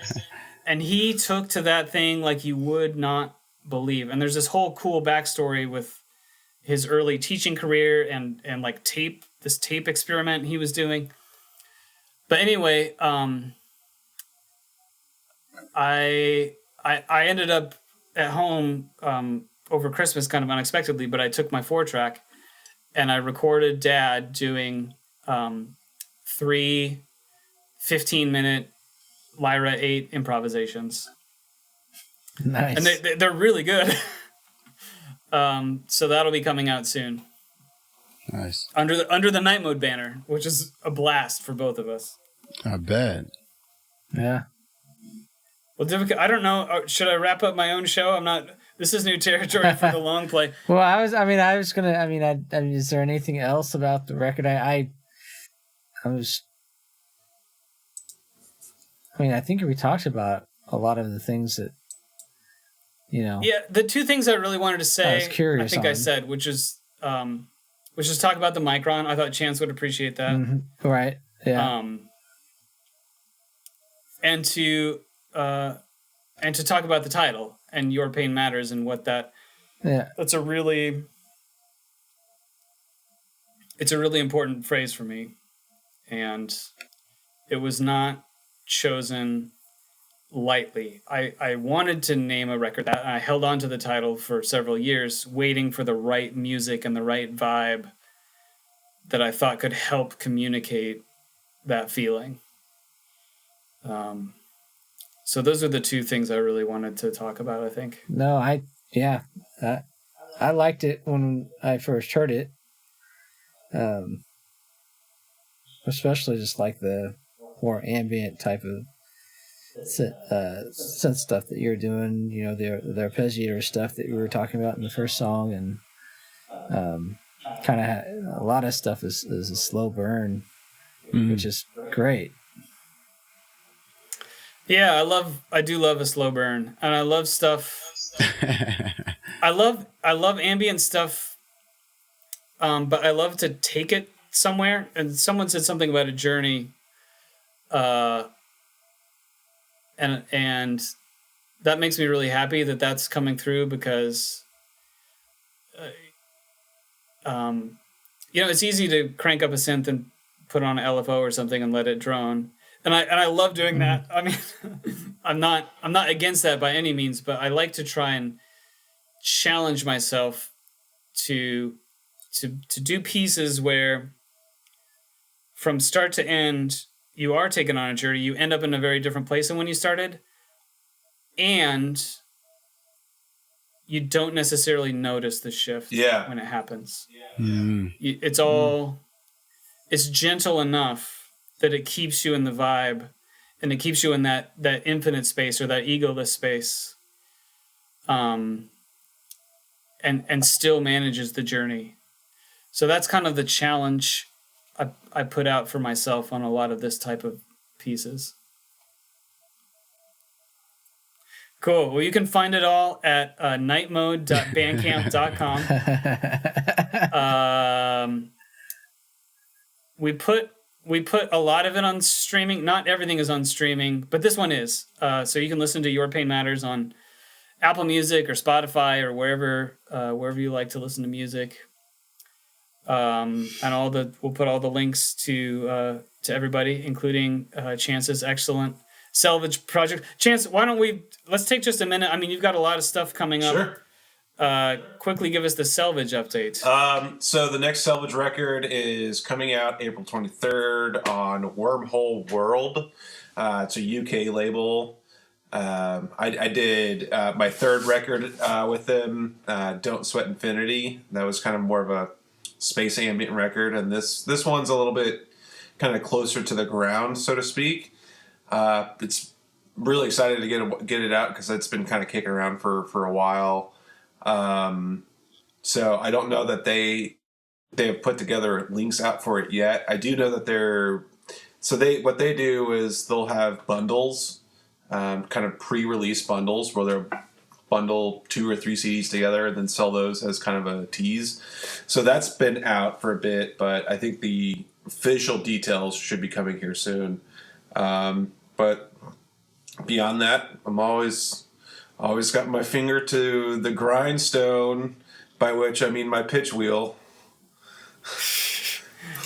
And he took to that thing like you would not believe. And there's this whole cool backstory with his early teaching career and like this tape experiment he was doing. But anyway, I ended up at home over Christmas kind of unexpectedly, but I took my 4-track and I recorded Dad doing 3 15-minute Lyra 8 improvisations. Nice. And they're really good. So that'll be coming out soon. Nice. Under the Night Mode banner, which is a blast for both of us. I bet. Yeah. Well, I don't know. Should I wrap up my own show? I'm not. This is new territory for the long play. Well, is there anything else about the record? I think we talked about a lot of the things that, Yeah, the two things I really wanted to say, I was curious I said, which is talk about the Micron. I thought Chance would appreciate that. Mm-hmm. Right. Yeah. And to talk about the title and Your Pain Matters and what that. Yeah. It's a really important phrase for me, and it was not chosen lightly. I wanted to name a record that, and I held on to the title for several years, waiting for the right music and the right vibe that I thought could help communicate that feeling. So those are the two things I really wanted to talk about, I think. No, I liked it when I first heard it. Especially just like the more ambient type of synth stuff that you're doing, the arpeggiator stuff that you were talking about in the first song, and kind of a lot of stuff is a slow burn, which is great. Yeah, I do love a slow burn, and I love stuff. I love ambient stuff, but I love to take it somewhere. And someone said something about a journey, and that makes me really happy that that's coming through, because it's easy to crank up a synth and put on an LFO or something and let it drone. And I love doing that. I mean, I'm not against that by any means, but I like to try and challenge myself to do pieces where from start to end you are taken on a journey. You end up in a very different place than when you started, and you don't necessarily notice the shift when it happens. It's gentle enough that it keeps you in the vibe, and it keeps you in that infinite space or that egoless space. And and still manages the journey. So that's kind of the challenge I put out for myself on a lot of this type of pieces. Cool. Well, you can find it all at nightmode.bandcamp.com. We put a lot of it on streaming. Not everything is on streaming, but this one is. So you can listen to Your Pain Matters on Apple Music or Spotify or wherever you like to listen to music. And we'll put all the links to everybody, including Chance's excellent Selvege project. Chance, let's take just a minute. I mean, you've got a lot of stuff coming up. Sure. Quickly give us the Selvege update. So the next Selvege record is coming out April 23rd on Wormhole World. It's a UK label. I did my third record with them, Don't Sweat Infinity. That was kind of more of a space ambient record, and this one's a little bit kind of closer to the ground, so to speak. It's really excited to get it out because it's been kind of kicking around for a while. So I don't know that they have put together links out for it yet. I do know that what they do is they'll have bundles, kind of pre-release bundles where they'll bundle 2 or 3 CDs together and then sell those as kind of a tease. So that's been out for a bit, but I think the official details should be coming here soon. But beyond that, I'm always got my finger to the grindstone, by which I mean my pitch wheel.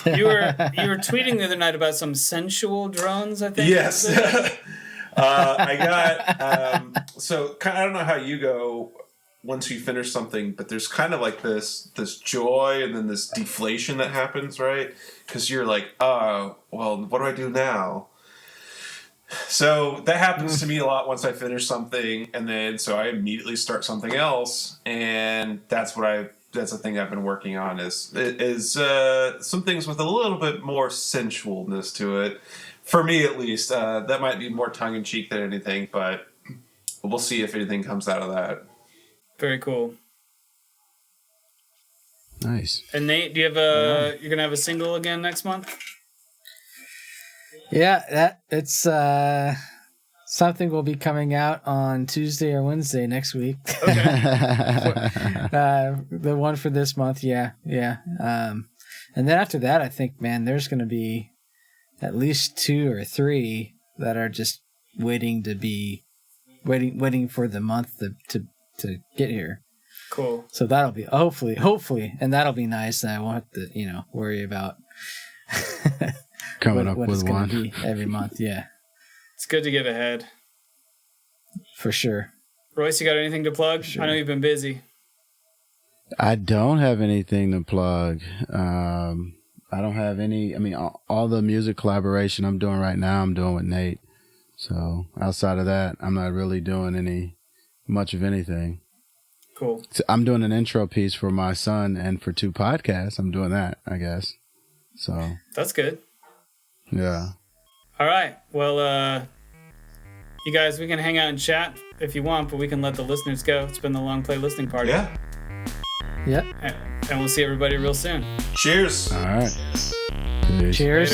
You were tweeting the other night about some sensual drones, I think. Yes. I got so I don't know how you go once you finish something, but there's kind of like this joy and then this deflation that happens, right? Because you're like, oh, well, what do I do now? So that happens to me a lot once I finish something, and then so I immediately start something else, and that's the thing I've been working on is some things with a little bit more sensualness to it. For me, at least, that might be more tongue-in-cheek than anything, but we'll see if anything comes out of that. Very cool. Nice. And Nate, you're gonna have a single again next month? Yeah, it's something will be coming out on Tuesday or Wednesday next week. Okay. The one for this month, yeah. And then after that, I think, man, there's going to be at least 2 or 3 that are just waiting waiting for the month to get here. Cool. So that'll be hopefully, and that'll be nice. And I won't have to, worry about coming up what with it's gonna one be every month. Yeah, it's good to get ahead. For sure. Royce, you got anything to plug? Sure. I know you've been busy. I don't have anything to plug. I don't have any. I mean, all the music collaboration I'm doing right now, I'm doing with Nate. So outside of that, I'm not really doing much of anything. Cool. So I'm doing an intro piece for my son and for 2 podcasts. I'm doing that, I guess. So that's good. Yeah. All right. Well, you guys, we can hang out and chat if you want, but we can let the listeners go. It's been the Long Play Listening Party. Yeah. Yep. And we'll see everybody real soon. Cheers. All right. Cheers. Later.